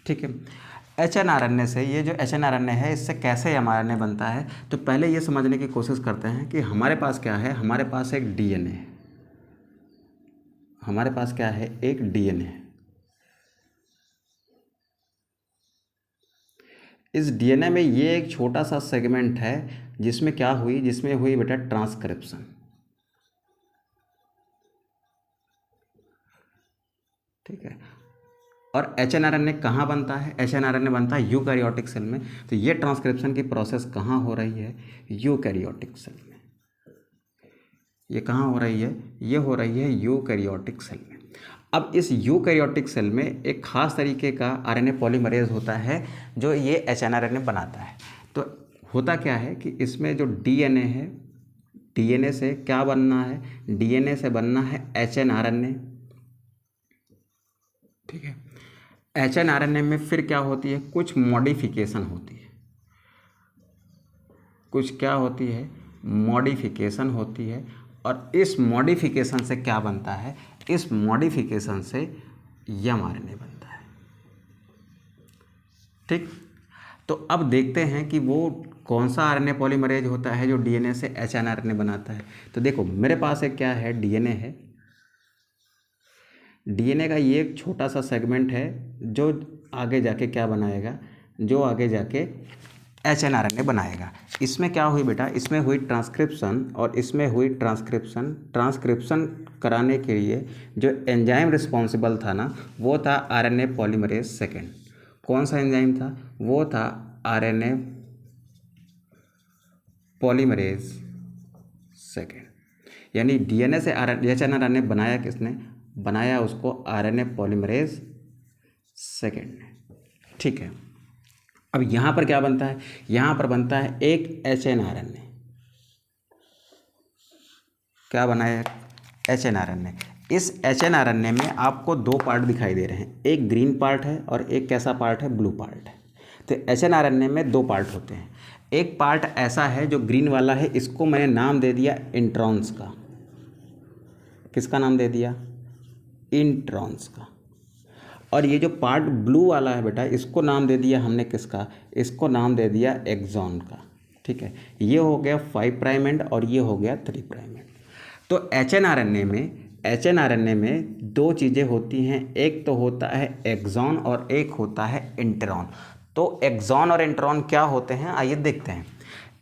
ठीक है, hnRNA से, ये जो hnRNA है इससे कैसे mRNA बनता है, तो पहले ये समझने की कोशिश करते हैं कि हमारे पास क्या है। हमारे पास एक डीएनए है, हमारे पास क्या है, एक डीएनए है। इस डीएनए में ये एक छोटा सा सेगमेंट है जिसमें क्या हुई, जिसमें हुई बेटा ट्रांसक्रिप्शन। ठीक है, और hnRNA कहाँ बनता है, hnRNA बनता है यूकैरियोटिक सेल में। तो ये ट्रांसक्रिप्शन की प्रोसेस कहाँ हो रही है, यूकैरियोटिक सेल में। ये कहाँ हो रही है, ये हो रही है यूकैरियोटिक सेल में। अब इस यूकैरियोटिक सेल में एक खास तरीके का आरएनए पॉलीमरेज होता है जो ये hnRNA बनाता है। तो होता क्या है कि इसमें जो डीएनए है, डीएनए से क्या बनना है, डीएनए से बनना है hnRNA। ठीक है, hnRNA में फिर क्या होती है, कुछ मॉडिफिकेशन होती है, कुछ क्या होती है, मॉडिफिकेशन होती है। और इस मॉडिफिकेशन से क्या बनता है, इस मॉडिफिकेशन से mRNA बनता है। ठीक, तो अब देखते हैं कि वो कौन सा आरएनए पॉलीमरेज होता है जो डीएनए से hnRNA बनाता है। तो देखो मेरे पास एक क्या है, डीएनए है। डीएनए का ये एक छोटा सा सेगमेंट है जो आगे जाके क्या बनाएगा, जो आगे जाके hnRNA बनाएगा। इसमें क्या हुई बेटा, इसमें हुई ट्रांसक्रिप्शन और इसमें हुई ट्रांसक्रिप्शन। ट्रांसक्रिप्शन कराने के लिए जो एंजाइम रिस्पॉन्सिबल था ना, वो था आरएनए पॉलीमरेज सेकेंड। कौन सा एंजाइम था, वो था आरएनए पॉलीमरेज सेकेंड। यानी डीएनए से hnRNA बनाया किसने, बनाया उसको आरएनए पॉलीमरेज सेकेंड ने। ठीक है, अब यहाँ पर क्या बनता है, यहाँ पर बनता है एक hnRNA। क्या बनाया, hnRNA। इस hnRNA में आपको दो पार्ट दिखाई दे रहे हैं, एक ग्रीन पार्ट है और एक कैसा पार्ट है, ब्लू पार्ट है। तो hnRNA में दो पार्ट होते हैं। एक पार्ट ऐसा है जो ग्रीन वाला है, इसको मैंने नाम दे दिया इंट्रॉन्स का। किसका नाम दे दिया, इंट्रॉन्स का। और ये जो पार्ट ब्लू वाला है बेटा, इसको नाम दे दिया हमने किसका, इसको नाम दे दिया एक्सॉन का। ठीक है, ये हो गया 5 प्राइम एंड और ये हो गया 3 प्राइम एंड। तो hnRNA में दो चीज़ें होती हैं, एक तो होता है एक्सॉन और एक होता है इंट्रॉन। तो एक्सॉन और इंट्रॉन क्या होते हैं, आइए देखते हैं।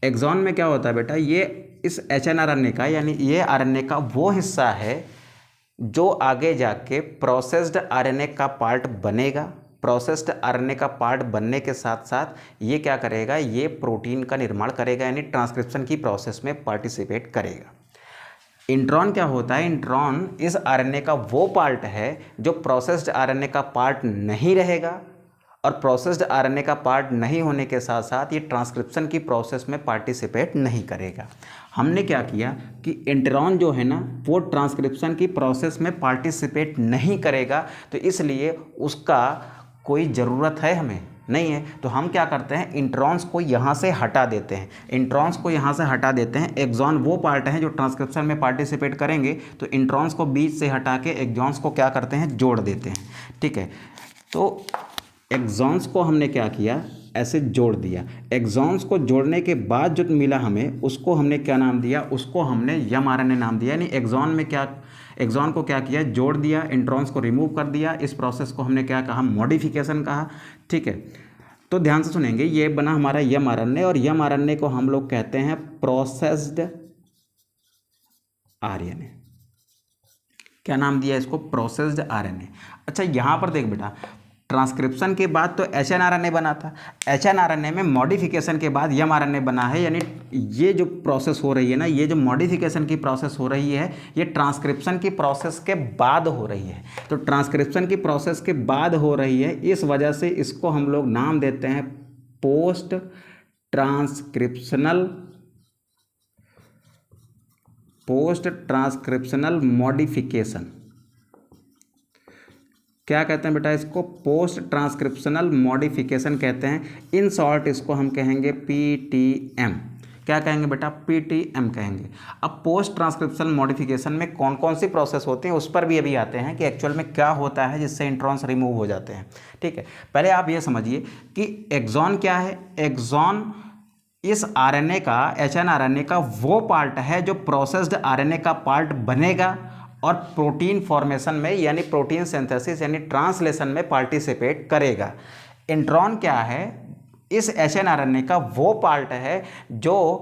एक्सॉन में क्या होता है बेटा, ये इस hnRNA का, यानी ये आरएनए का वो हिस्सा है जो आगे जाके प्रोसेस्ड आरएनए का पार्ट बनेगा। प्रोसेस्ड आरएनए का पार्ट बनने के साथ साथ ये क्या करेगा, ये प्रोटीन का निर्माण करेगा, यानी ट्रांसक्रिप्शन की प्रोसेस में पार्टिसिपेट करेगा। इंट्रॉन क्या होता है, इंट्रॉन इस आरएनए का वो पार्ट है जो प्रोसेस्ड आरएनए का पार्ट नहीं रहेगा, और प्रोसेस्ड आरएनए का पार्ट नहीं होने के साथ साथ ये ट्रांसक्रिप्शन की प्रोसेस में पार्टिसिपेट नहीं करेगा। हमने क्या किया कि इंट्रॉन जो है ना, वो ट्रांसक्रिप्शन की प्रोसेस में पार्टिसिपेट नहीं करेगा, तो इसलिए उसका कोई ज़रूरत है हमें नहीं है। तो हम क्या करते हैं, इंट्रॉन्स को यहाँ से हटा देते हैं, इंट्रॉन्स को यहाँ से हटा देते हैं। एक्सॉन वो पार्ट है जो ट्रांसक्रिप्शन में पार्टिसिपेट करेंगे, तो इंट्रॉन्स को बीच से हटा के एक्सॉन्स को क्या करते हैं, जोड़ देते हैं। ठीक है, तो एक्सॉन्स को हमने क्या किया, ऐसे जोड़ दिया। एक्सॉन्स को जोड़ने के बाद जो मिला हमें, उसको हमने क्या नाम दिया, उसको हमने mRNA नाम दिया। यानी एक्सॉन में क्या, एक्सॉन को क्या किया, जोड़ दिया, इंट्रॉन्स को रिमूव कर दिया। इस प्रोसेस को हमने क्या कहा, मॉडिफिकेशन कहा। ठीक है, तो ध्यान से सुनेंगे, ये बना हमारा mRNA, और mRNA को हम लोग कहते हैं प्रोसेस्ड आरएनए। क्या नाम दिया इसको, प्रोसेस्ड आरएनए। अच्छा, यहाँ पर देख बेटा, ट्रांसक्रिप्शन के बाद तो hnRNA बना था, hnRNA में मॉडिफिकेशन के बाद mRNA बना है। यानी ये जो प्रोसेस हो रही है ना, ये जो मॉडिफिकेशन की प्रोसेस हो रही है, ये ट्रांसक्रिप्शन की प्रोसेस के बाद हो रही है। तो ट्रांसक्रिप्शन की प्रोसेस के बाद हो रही है, इस वजह से इसको हम लोग नाम देते हैं post transcriptional post transcriptional modification, क्या कहते हैं बेटा इसको? पोस्ट ट्रांसक्रिप्शनल मॉडिफिकेशन कहते हैं। इन शॉर्ट इसको हम कहेंगे PTM। क्या कहेंगे बेटा? PTM कहेंगे। अब पोस्ट ट्रांसक्रिप्शनल मॉडिफिकेशन में कौन कौन सी प्रोसेस होती हैं उस पर भी अभी आते हैं कि एक्चुअल में क्या होता है जिससे इंट्रॉन्स रिमूव हो जाते हैं। ठीक है, पहले आप ये समझिए कि एक्सॉन क्या है। एक्सॉन इस RNA का, HNRNA का वो पार्ट है जो प्रोसेस्ड RNA का पार्ट बनेगा और प्रोटीन फॉर्मेशन में यानी प्रोटीन सिंथेसिस यानी ट्रांसलेशन में पार्टिसिपेट करेगा। इंट्रॉन क्या है? इस HNRNA का वो पार्ट है जो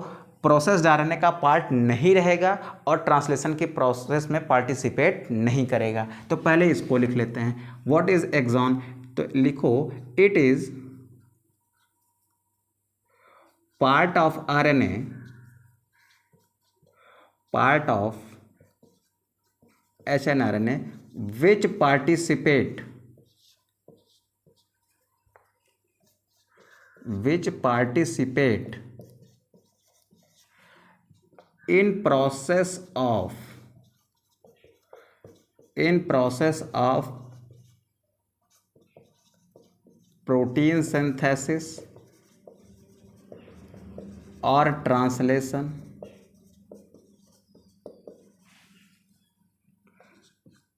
प्रोसेस्ड RNA का पार्ट नहीं रहेगा और ट्रांसलेशन की प्रोसेस में पार्टिसिपेट नहीं करेगा। तो पहले इसको लिख लेते हैं। What is exon? तो लिखो it is part of RNA, part of HNRNA which participate in process of protein synthesis or translation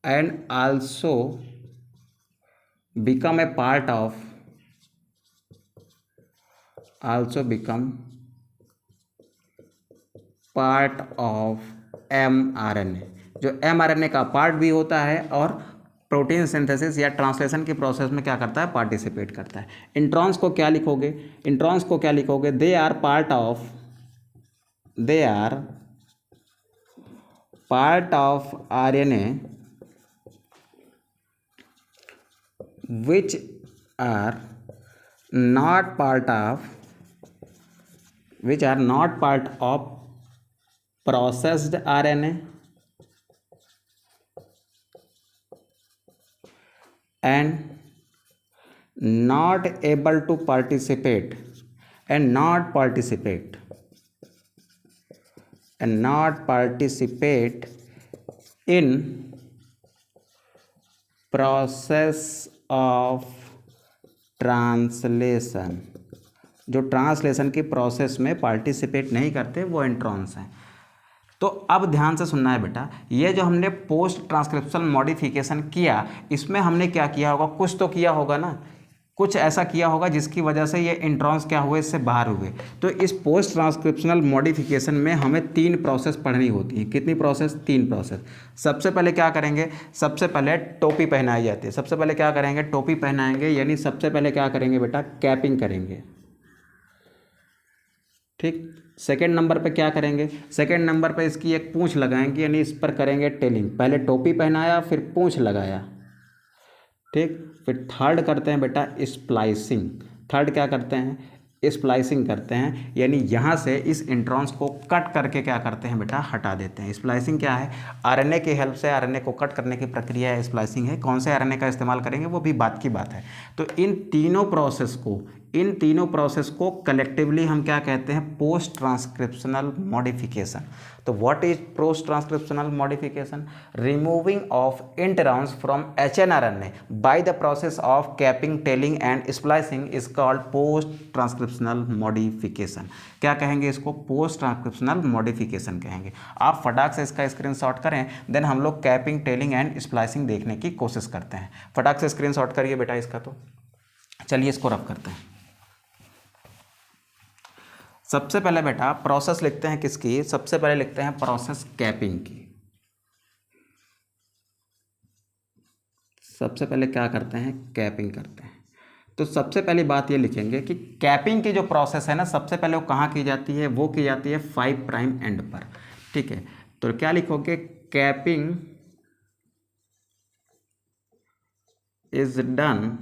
and also become a part of mRNA, जो mRNA का पार्ट भी होता है और प्रोटीन सिंथेसिस या ट्रांसलेशन की प्रोसेस में क्या करता है? पार्टिसिपेट करता है। इंट्रॉन्स को क्या लिखोगे? इंट्रॉन्स को क्या लिखोगे? They are part of RNA which are not part of processed RNA and not able to participate in process of translation, जो ट्रांसलेशन की प्रोसेस में पार्टिसिपेट नहीं करते वो इंट्रॉन्स हैं। तो अब ध्यान से सुनना है बेटा, ये जो हमने पोस्ट ट्रांसक्रिप्शनल मॉडिफिकेशन किया इसमें हमने क्या किया होगा? कुछ तो किया होगा ना, कुछ ऐसा किया होगा जिसकी वजह से ये इंट्रॉन्स क्या हुए? इससे बाहर हुए। तो इस पोस्ट ट्रांसक्रिप्शनल मॉडिफिकेशन में हमें 3 प्रोसेस पढ़नी होती है। कितनी प्रोसेस? 3 प्रोसेस। सबसे पहले क्या करेंगे? सबसे पहले टोपी पहनाई जाती है। सबसे पहले क्या करेंगे? टोपी पहनाएंगे, यानी सबसे पहले क्या करेंगे बेटा? कैपिंग करेंगे। ठीक। सेकेंड नंबर पे क्या करेंगे? सेकेंड नंबर पे इसकी एक पूंछ लगाएंगे, यानी इस पर करेंगे टेलिंग। पहले टोपी पहनाया फिर पूंछ लगाया। ठीक। फिर थर्ड करते हैं बेटा स्प्लाइसिंग। थर्ड क्या करते हैं? स्प्लाइसिंग करते हैं, यानी यहाँ से इस इंट्रॉन्स को कट करके क्या करते हैं बेटा? हटा देते हैं। स्प्लाइसिंग क्या है? RNA की हेल्प से RNA को कट करने की प्रक्रिया है, स्प्लाइसिंग है। कौन से RNA का इस्तेमाल करेंगे वो भी बात की बात है। तो इन तीनों प्रोसेस को कलेक्टिवली हम क्या कहते हैं? Post transcriptional modification. तो what is post transcriptional modification? Removing of introns from HNRNA by the process of capping, tailing and splicing is called post transcriptional modification. क्या कहेंगे इसको? पोस्ट ट्रांसक्रिप्शनल मॉडिफिकेशन कहेंगे। आप फटाक से इसका स्क्रीनशॉट करें, देन हम लोग कैपिंग, टेलिंग एंड स्प्लाइसिंग देखने की कोशिश करते हैं। फटाक से स्क्रीनशॉट करिए बेटा इसका। तो चलिए इसको रफ करते हैं। सबसे पहले बेटा प्रोसेस लिखते हैं किसकी? सबसे पहले लिखते हैं प्रोसेस कैपिंग की। सबसे पहले क्या करते हैं? कैपिंग करते हैं। तो सबसे पहली बात ये लिखेंगे कि कैपिंग की जो प्रोसेस है ना, सबसे पहले वो कहाँ की जाती है? वो की जाती है 5 प्राइम एंड पर। ठीक है, तो क्या लिखोगे? Capping is done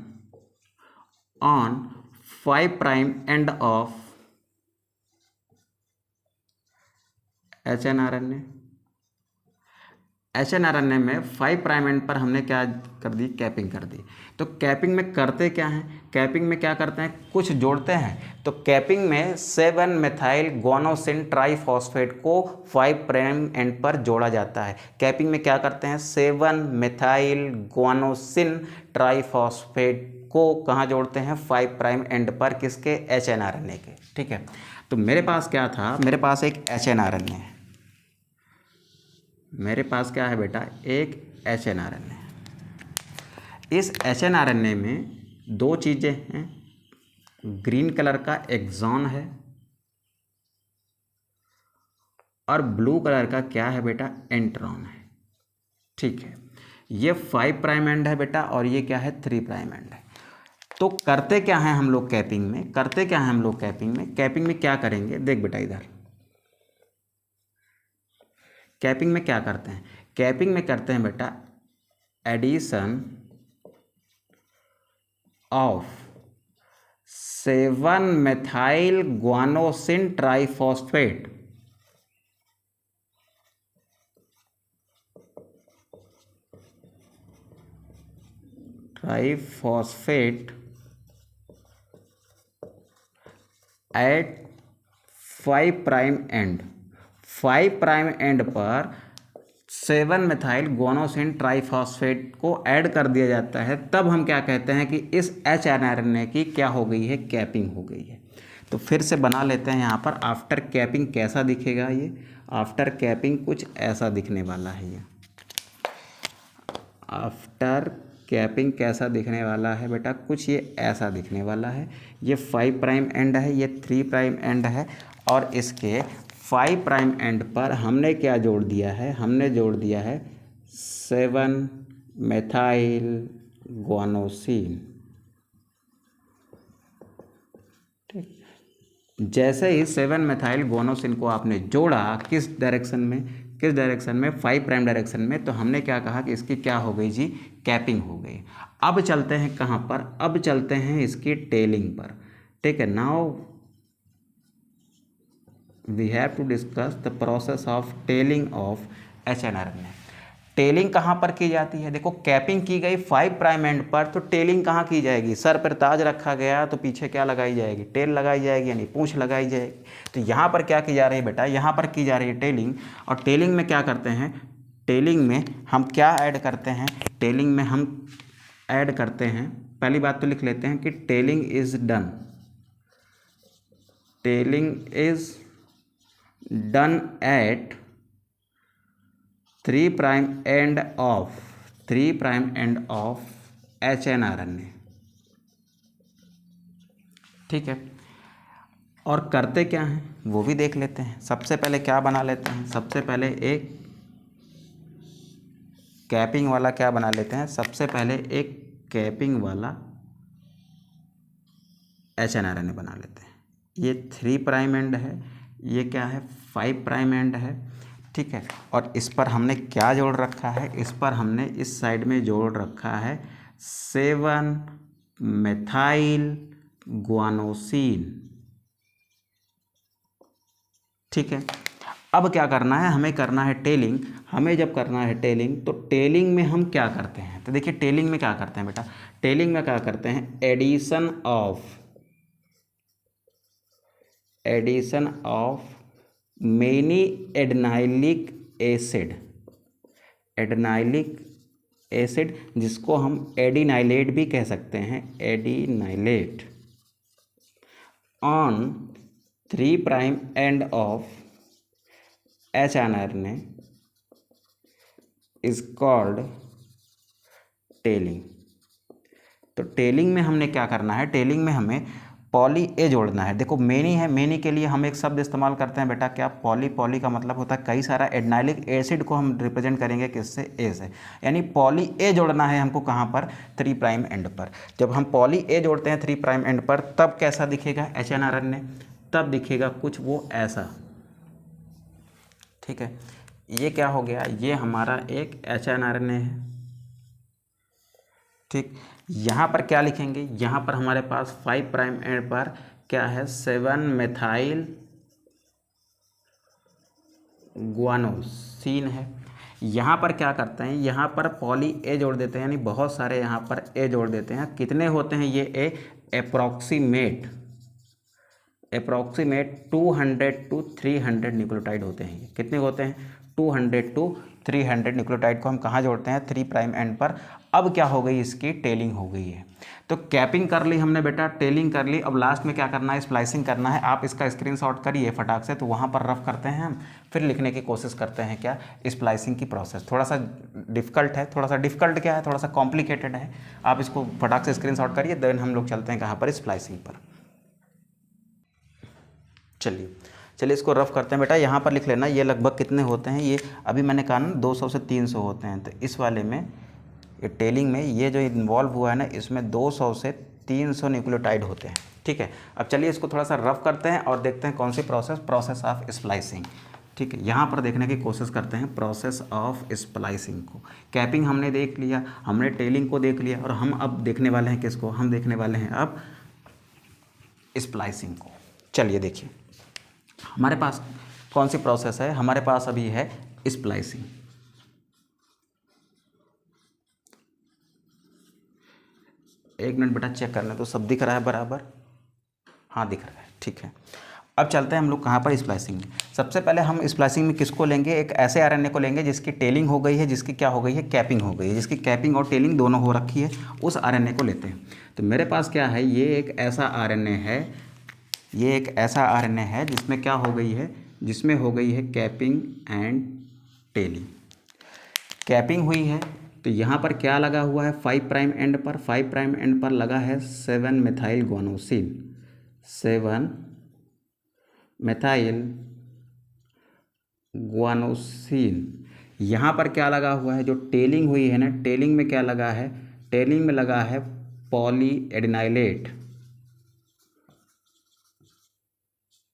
on 5 prime end of HNRNA HNRNA में 5 प्राइम एंड पर हमने क्या कर दी, कैपिंग कर दी। तो कैपिंग में करते क्या हैं, कैपिंग में क्या करते हैं, कुछ जोड़ते हैं। तो कैपिंग में 7 मेथाइल गुआनोसिन ट्राइफॉस्फेट को 5 प्राइम एंड पर जोड़ा जाता है। कैपिंग में क्या करते हैं, 7 मेथाइल गुआनोसिन ट्राइफॉस्फेट को कहाँ जोड़ते हैं, 5 प्राइम एंड पर, किसके, HNRNA के। ठीक है, तो मेरे पास क्या था, मेरे पास एक HNRNA है, मेरे पास क्या है बेटा, एक HNRNA। इस HNRNA में दो चीज़ें हैं, ग्रीन कलर का एक्सॉन है और ब्लू कलर का क्या है बेटा, एंट्रॉन है। ठीक है, ये 5 प्राइम एंड है बेटा और ये क्या है, 3 प्राइम एंड है। तो करते क्या है हम लोग कैपिंग में, करते क्या है हम लोग कैपिंग में, कैपिंग में क्या करेंगे, देख बेटा इधर, कैपिंग में क्या करते हैं, कैपिंग में करते हैं बेटा addition of 7 methyl guanosine triphosphate at 5 prime end, 5 prime end पर 7 मेथाइल गुआनोसिन ट्राइफॉस्फेट को ऐड कर दिया जाता है। तब हम क्या कहते हैं कि इस HNRNA की क्या हो गई है, कैपिंग हो गई है। तो फिर से बना लेते हैं यहाँ पर, आफ्टर कैपिंग कैसा दिखेगा ये, आफ्टर कैपिंग कुछ ऐसा दिखने वाला है ये, आफ्टर कैपिंग कैसा दिखने वाला है बेटा, कुछ ये ऐसा दिखने वाला है। ये 5 प्राइम एंड है, ये 3 प्राइम एंड है और इसके 5 प्राइम एंड पर हमने क्या जोड़ दिया है, हमने जोड़ दिया है 7 मेथाइल गुआनोसिन। ठीक, जैसे ही 7 मेथाइल गुआनोसिन को आपने जोड़ा, किस डायरेक्शन में, किस डायरेक्शन में, 5 प्राइम डायरेक्शन में, तो हमने क्या कहा कि इसकी क्या हो गई जी, कैपिंग हो गई। अब चलते हैं कहाँ पर, अब चलते हैं इसकी टेलिंग पर। ठीक है, now we have to discuss the process of tailing of HNRNA। Tailing कहाँ पर की जाती है, देखो कैपिंग की गई 5 प्राइम एंड पर, तो टेलिंग कहाँ की जाएगी, सर पर ताज रखा गया तो पीछे क्या लगाई जाएगी, टेल लगाई जाएगी, यानी पूंछ लगाई जाएगी। तो यहाँ पर क्या की जा रही है बेटा, यहाँ पर की जा रही है टेलिंग। और टेलिंग में क्या करते हैं, टेलिंग में हम क्या ऐड करते हैं, टेलिंग में हम ऐड करते हैं, पहली बात तो लिख लेते हैं कि telling is done, telling is done at 3 prime end of, 3 prime end of HNRNA। ठीक है, और करते क्या हैं वो भी देख लेते हैं। सबसे पहले क्या बना लेते हैं, सबसे पहले एक कैपिंग वाला क्या बना लेते हैं, सबसे पहले एक कैपिंग वाला HNRNA बना लेते हैं। ये 3 प्राइम एंड है, ये क्या है, 5 प्राइम एंड है। ठीक है, और इस पर हमने क्या जोड़ रखा है, इस पर हमने इस साइड में जोड़ रखा है 7 मेथाइल गुआनोसिन। ठीक है, अब क्या करना है, हमें करना है टेलिंग। हमें जब करना है टेलिंग, तो टेलिंग में हम क्या करते हैं, तो देखिए टेलिंग में क्या करते हैं बेटा, टेलिंग में क्या करते हैं, addition of many adenylic acid, adenylic acid जिसको हम एडिनाइलेट भी कह सकते हैं, adenylate on 3 prime end of HNRNA is called tailing. तो टेलिंग में हमने क्या करना है, टेलिंग में हमें पॉली ए जोड़ना है। देखो मेनी है, मेनी के लिए हम एक शब्द इस्तेमाल करते हैं बेटा क्या, पॉली। पॉली का मतलब होता है कई सारा, एडेनाइलिक एसिड को हम रिप्रेजेंट करेंगे किससे, ए से, यानी पॉली ए जोड़ना है हमको कहाँ पर, 3 प्राइम एंड पर। जब हम पॉली ए जोड़ते हैं 3 प्राइम एंड पर, तब कैसा दिखेगा HNRNA, तब दिखेगा कुछ वो ऐसा। ठीक है, ये क्या हो गया, ये हमारा एक HNRNA है। ठीक, यहाँ पर क्या लिखेंगे, यहाँ पर हमारे पास 5 प्राइम एंड पर क्या है, 7 मेथाइल गुआनोसिन है। यहाँ पर क्या करते हैं, यहाँ पर पॉली ए जोड़ देते हैं, यानी बहुत सारे यहाँ पर ए जोड़ देते हैं। कितने होते हैं ये ए? अप्रॉक्सीमेट 200 to 300 न्यूक्लियोटाइड होते हैं। ये कितने होते हैं? 200 to 300 न्यूक्लियोटाइड को हम कहाँ जोड़ते हैं? 3 प्राइम एंड पर। अब क्या हो गई? इसकी टेलिंग हो गई है। तो कैपिंग कर ली हमने बेटा, टेलिंग कर ली। अब लास्ट में क्या करना है? स्प्लाइसिंग करना है। आप इसका स्क्रीनशॉट करिए फटाक से, तो वहाँ पर रफ करते हैं हम, फिर लिखने की कोशिश करते हैं क्या? स्प्लाइसिंग की प्रोसेस। थोड़ा सा डिफिकल्ट है, थोड़ा सा डिफिकल्ट क्या है, थोड़ा सा कॉम्प्लिकेटेड है। आप इसको फटाक से स्क्रीनशॉट करिए, देन हम लोग चलते हैं कहाँ पर? स्प्लाइसिंग पर। चलिए इसको रफ करते हैं बेटा। यहाँ पर लिख लेना ये लगभग कितने होते हैं। ये अभी मैंने कहा ना 200 से 300 होते हैं। तो इस वाले में, ये टेलिंग में, ये जो इन्वॉल्व हुआ है ना, इसमें 200 से 300 न्यूक्लियोटाइड होते हैं। ठीक है, अब चलिए इसको थोड़ा सा रफ करते हैं और देखते हैं कौन सी प्रोसेस ऑफ स्प्लाइसिंग। ठीक है, यहाँ पर देखने की कोशिश करते हैं प्रोसेस ऑफ स्प्लाइसिंग को। कैपिंग हमने देख लिया, हमने टेलिंग को देख लिया, और हम अब देखने वाले हैं किसको? हम देखने वाले हैं अब स्प्लाइसिंग को। चलिए देखिए हमारे पास कौन सी प्रोसेस है। हमारे पास अभी है स्प्लाइसिंग। एक मिनट बेटा चेक करना, तो सब दिख रहा है बराबर? हाँ दिख रहा है, ठीक है। अब चलते हैं हम लोग कहाँ पर? स्प्लाइसिंग में। सबसे पहले हम स्प्लाइसिंग में किसको लेंगे? एक ऐसे आरएनए को लेंगे जिसकी टेलिंग हो गई है, जिसकी क्या हो गई है? कैपिंग हो गई है, जिसकी कैपिंग और टेलिंग दोनों हो रखी है, उस आरएनए को लेते हैं। तो मेरे पास क्या है? ये एक ऐसा आरएनए है, ये एक ऐसा आरएनए है जिसमें क्या हो गई है? जिसमें हो गई है कैपिंग एंड टेलिंग। कैपिंग हुई है तो यहाँ पर क्या लगा हुआ है? 5 प्राइम एंड पर, 5 प्राइम एंड पर लगा है 7 मेथाइल गुआनोसिन, 7 मेथाइल गुआनोसिन। यहाँ पर क्या लगा हुआ है? जो टेलिंग हुई है ना, टेलिंग में क्या लगा है? टेलिंग में लगा है पॉली एडिनाइलेट।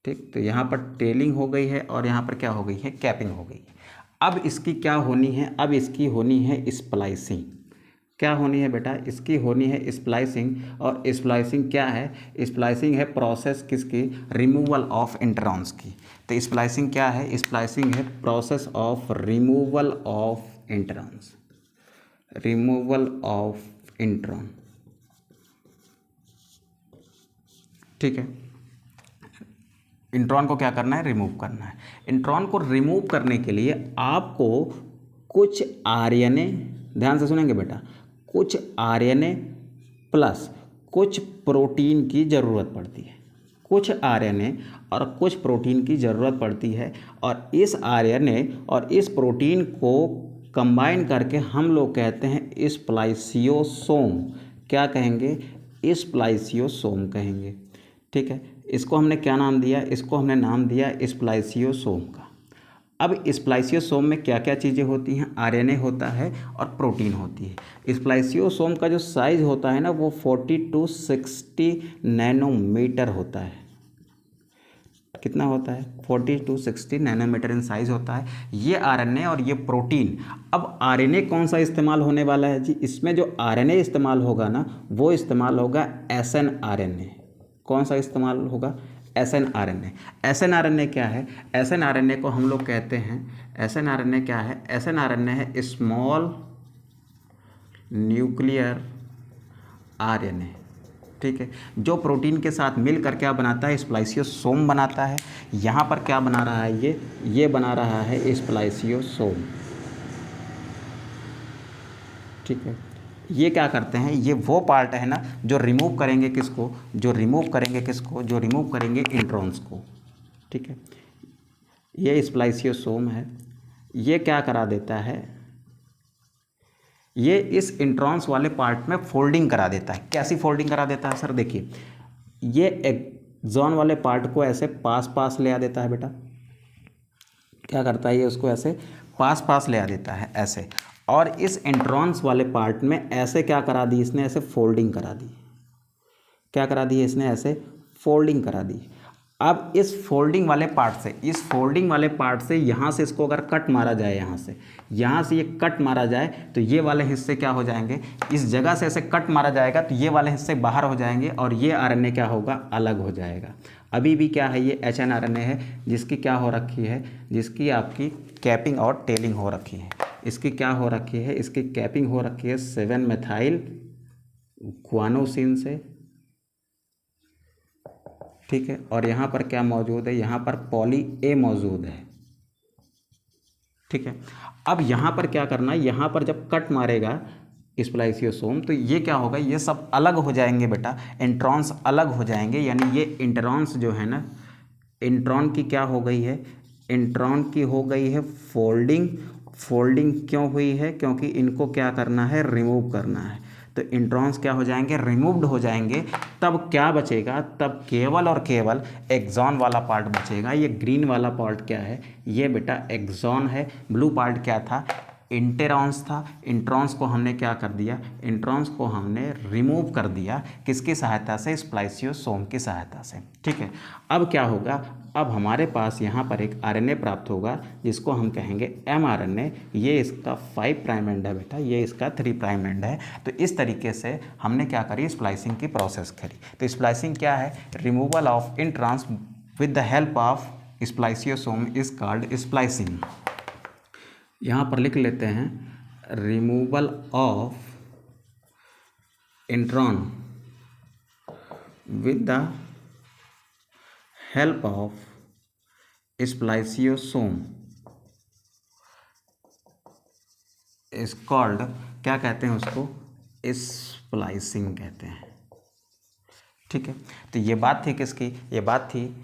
ठीक, तो यहाँ पर टेलिंग हो गई है और यहाँ पर क्या हो गई है? कैपिंग हो गई है। अब इसकी क्या होनी है? अब इसकी होनी है स्प्लाइसिंग। क्या होनी है बेटा? इसकी होनी है स्प्लाइसिंग। और स्प्लाइसिंग क्या है? स्प्लाइसिंग है प्रोसेस किसकी? रिमूवल ऑफ इंट्रॉन्स की। तो स्प्लाइसिंग क्या है? स्प्लाइसिंग है process of removal of introns, removal of intron. ठीक है, इंट्रॉन को क्या करना है? रिमूव करना है। इंट्रॉन को रिमूव करने के लिए आपको कुछ आरएनए, ध्यान से सुनेंगे बेटा, कुछ आरएनए प्लस कुछ प्रोटीन की ज़रूरत पड़ती है। कुछ आरएनए और कुछ प्रोटीन की ज़रूरत पड़ती है, और इस आरएनए और इस प्रोटीन को कंबाइन करके हम लोग कहते हैं स्प्लाइसियोसोम। क्या कहेंगे? स्प्लाइसियोसोम कहेंगे। ठीक है, इसको हमने क्या नाम दिया? इसको हमने नाम दिया स्प्लाइसियोसोम का। अब स्प्लाइसियोसोम में क्या क्या चीज़ें होती हैं? आरएनए होता है और प्रोटीन होती है। स्प्लाइसियोसोम का जो साइज़ होता है ना, वो 40 to 60 नैनोमीटर होता है। कितना होता है? 40 to 60 नैनोमीटर इन साइज़ होता है ये आरएनए और ये प्रोटीन। अब आरएनए कौन सा इस्तेमाल होने वाला है जी? इसमें जो आरएनए इस्तेमाल होगा ना, वो इस्तेमाल होगा एसएनआरएनए। कौन सा इस्तेमाल होगा? एसएनआरएनए। एसएनआरएनए क्या है? एसएनआरएनए को हम लोग कहते हैं, एसएनआरएनए क्या है? एसएनआरएनए है स्मॉल न्यूक्लियर आरएनए। ठीक है, जो प्रोटीन के साथ मिलकर क्या बनाता है? स्प्लाइसियोसोम बनाता है। यहाँ पर क्या बना रहा है? ये बना रहा है स्प्लाइसियोसोम। ठीक है, ये क्या करते हैं? ये वो पार्ट है ना जो रिमूव करेंगे किसको? जो रिमूव करेंगे किसको? जो रिमूव करेंगे इंट्रॉन्स को। ठीक है, ये स्प्लाइसियोसोम है। ये क्या करा देता है? ये इस इंट्रॉन्स वाले पार्ट में फोल्डिंग करा देता है। कैसी फोल्डिंग करा देता है सर? देखिए, ये एक्सॉन वाले पार्ट को ऐसे पास पास ले आ देता है बेटा। क्या करता है? ये उसको ऐसे पास पास ले आ देता है ऐसे, और इस इंट्रॉन्स वाले पार्ट में ऐसे क्या करा दी इसने? ऐसे फोल्डिंग करा दी। क्या करा दी इसने? ऐसे फोल्डिंग करा दी। अब इस फोल्डिंग वाले पार्ट से, इस फोल्डिंग वाले पार्ट से यहाँ से इसको अगर कट मारा जाए, यहाँ से ये कट मारा जाए, तो ये वाले हिस्से क्या हो जाएंगे? इस जगह से ऐसे कट मारा जाएगा तो ये वाले हिस्से बाहर हो जाएंगे और ये आरएनए क्या होगा? अलग हो जाएगा। अभी भी क्या है? ये एचएनआरएनए है जिसकी क्या हो रखी है? जिसकी आपकी कैपिंग और टेलिंग हो रखी है। इसकी क्या हो रखी है, इसकी कैपिंग हो रखी है 7 मेथाइल ग्वानोसिन से, ठीक है। और यहाँ पर क्या मौजूद है, यहाँ पर पॉली ए मौजूद है, ठीक है। अब यहाँ पर क्या करना है, यहाँ पर जब कट मारेगा स्प्लाइसियोसोम तो ये क्या होगा, ये सब अलग हो जाएंगे बेटा, इंट्रॉन्स अलग हो जाएंगे, यानी ये इंट्रॉन्स जो है ना, इंट्रॉन की क्या हो गई है, इंट्रॉन की हो गई है फोल्डिंग। फोल्डिंग क्यों हुई है, क्योंकि इनको क्या करना है, रिमूव करना है। तो इंट्रॉन्स क्या हो जाएंगे, रिमूव्ड हो जाएंगे। तब क्या बचेगा, तब केवल और केवल एक्सॉन वाला पार्ट बचेगा। ये ग्रीन वाला पार्ट क्या है, ये बेटा एक्सॉन है। ब्लू पार्ट क्या था, इंटेरॉन्स था। इंट्रॉन्स को हमने क्या कर दिया, इंट्रॉन्स को हमने रिमूव कर दिया, किसकी सहायता से, स्प्लाइसियोसोम की सहायता से, ठीक है। अब क्या होगा, अब हमारे पास यहाँ पर एक आरएनए प्राप्त होगा जिसको हम कहेंगे mRNA। ये इसका 5 प्राइम एंड है बेटा, ये इसका 3 प्राइम एंड है। तो इस तरीके से हमने क्या करी, स्प्लाइसिंग की प्रोसेस करी। तो स्प्लाइसिंग क्या है, removal of introns with the help of spliceosome is called splicing. यहाँ पर लिख लेते हैं, removal of intron with the help of spliceosome is called, क्या कहते हैं उसको, स्प्लाइसिंग कहते हैं, ठीक है। तो ये बात थी किसकी, ये बात थी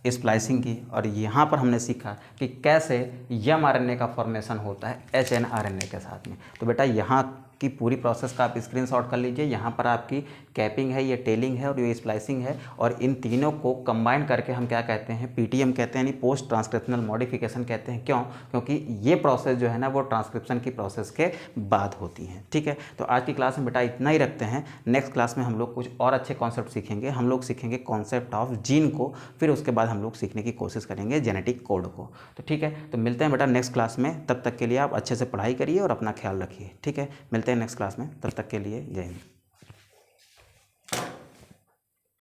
स्प्लाइसिंग की। और यहाँ पर हमने सीखा कि कैसे mRNA का फॉर्मेशन होता है hnRNA के साथ में। तो बेटा यहाँ की पूरी प्रोसेस का आप स्क्रीनशॉट कर लीजिए। यहाँ पर आपकी कैपिंग है, ये टेलिंग है और ये स्प्लाइसिंग है। और इन तीनों को कंबाइन करके हम क्या कहते हैं, PTM कहते हैं, यानी पोस्ट ट्रांसक्रिप्शनल मॉडिफिकेशन कहते हैं। क्यों, क्योंकि ये प्रोसेस जो है ना वो ट्रांसक्रिप्शन की प्रोसेस के बाद होती है, ठीक है। तो आज की क्लास में बेटा इतना ही रखते हैं। नेक्स्ट क्लास में हम लोग कुछ और अच्छे कॉन्सेप्ट सीखेंगे। हम लोग सीखेंगे कॉन्सेप्ट ऑफ जीन को, फिर उसके बाद हम लोग सीखने की कोशिश करेंगे जेनेटिक कोड को। तो ठीक है, तो मिलते हैं बेटा नेक्स्ट क्लास में। तब तक के लिए आप अच्छे से पढ़ाई करिए और अपना ख्याल रखिए, ठीक है। मिलते हैं नेक्स्ट क्लास में, तब तक के लिए जय हिंद।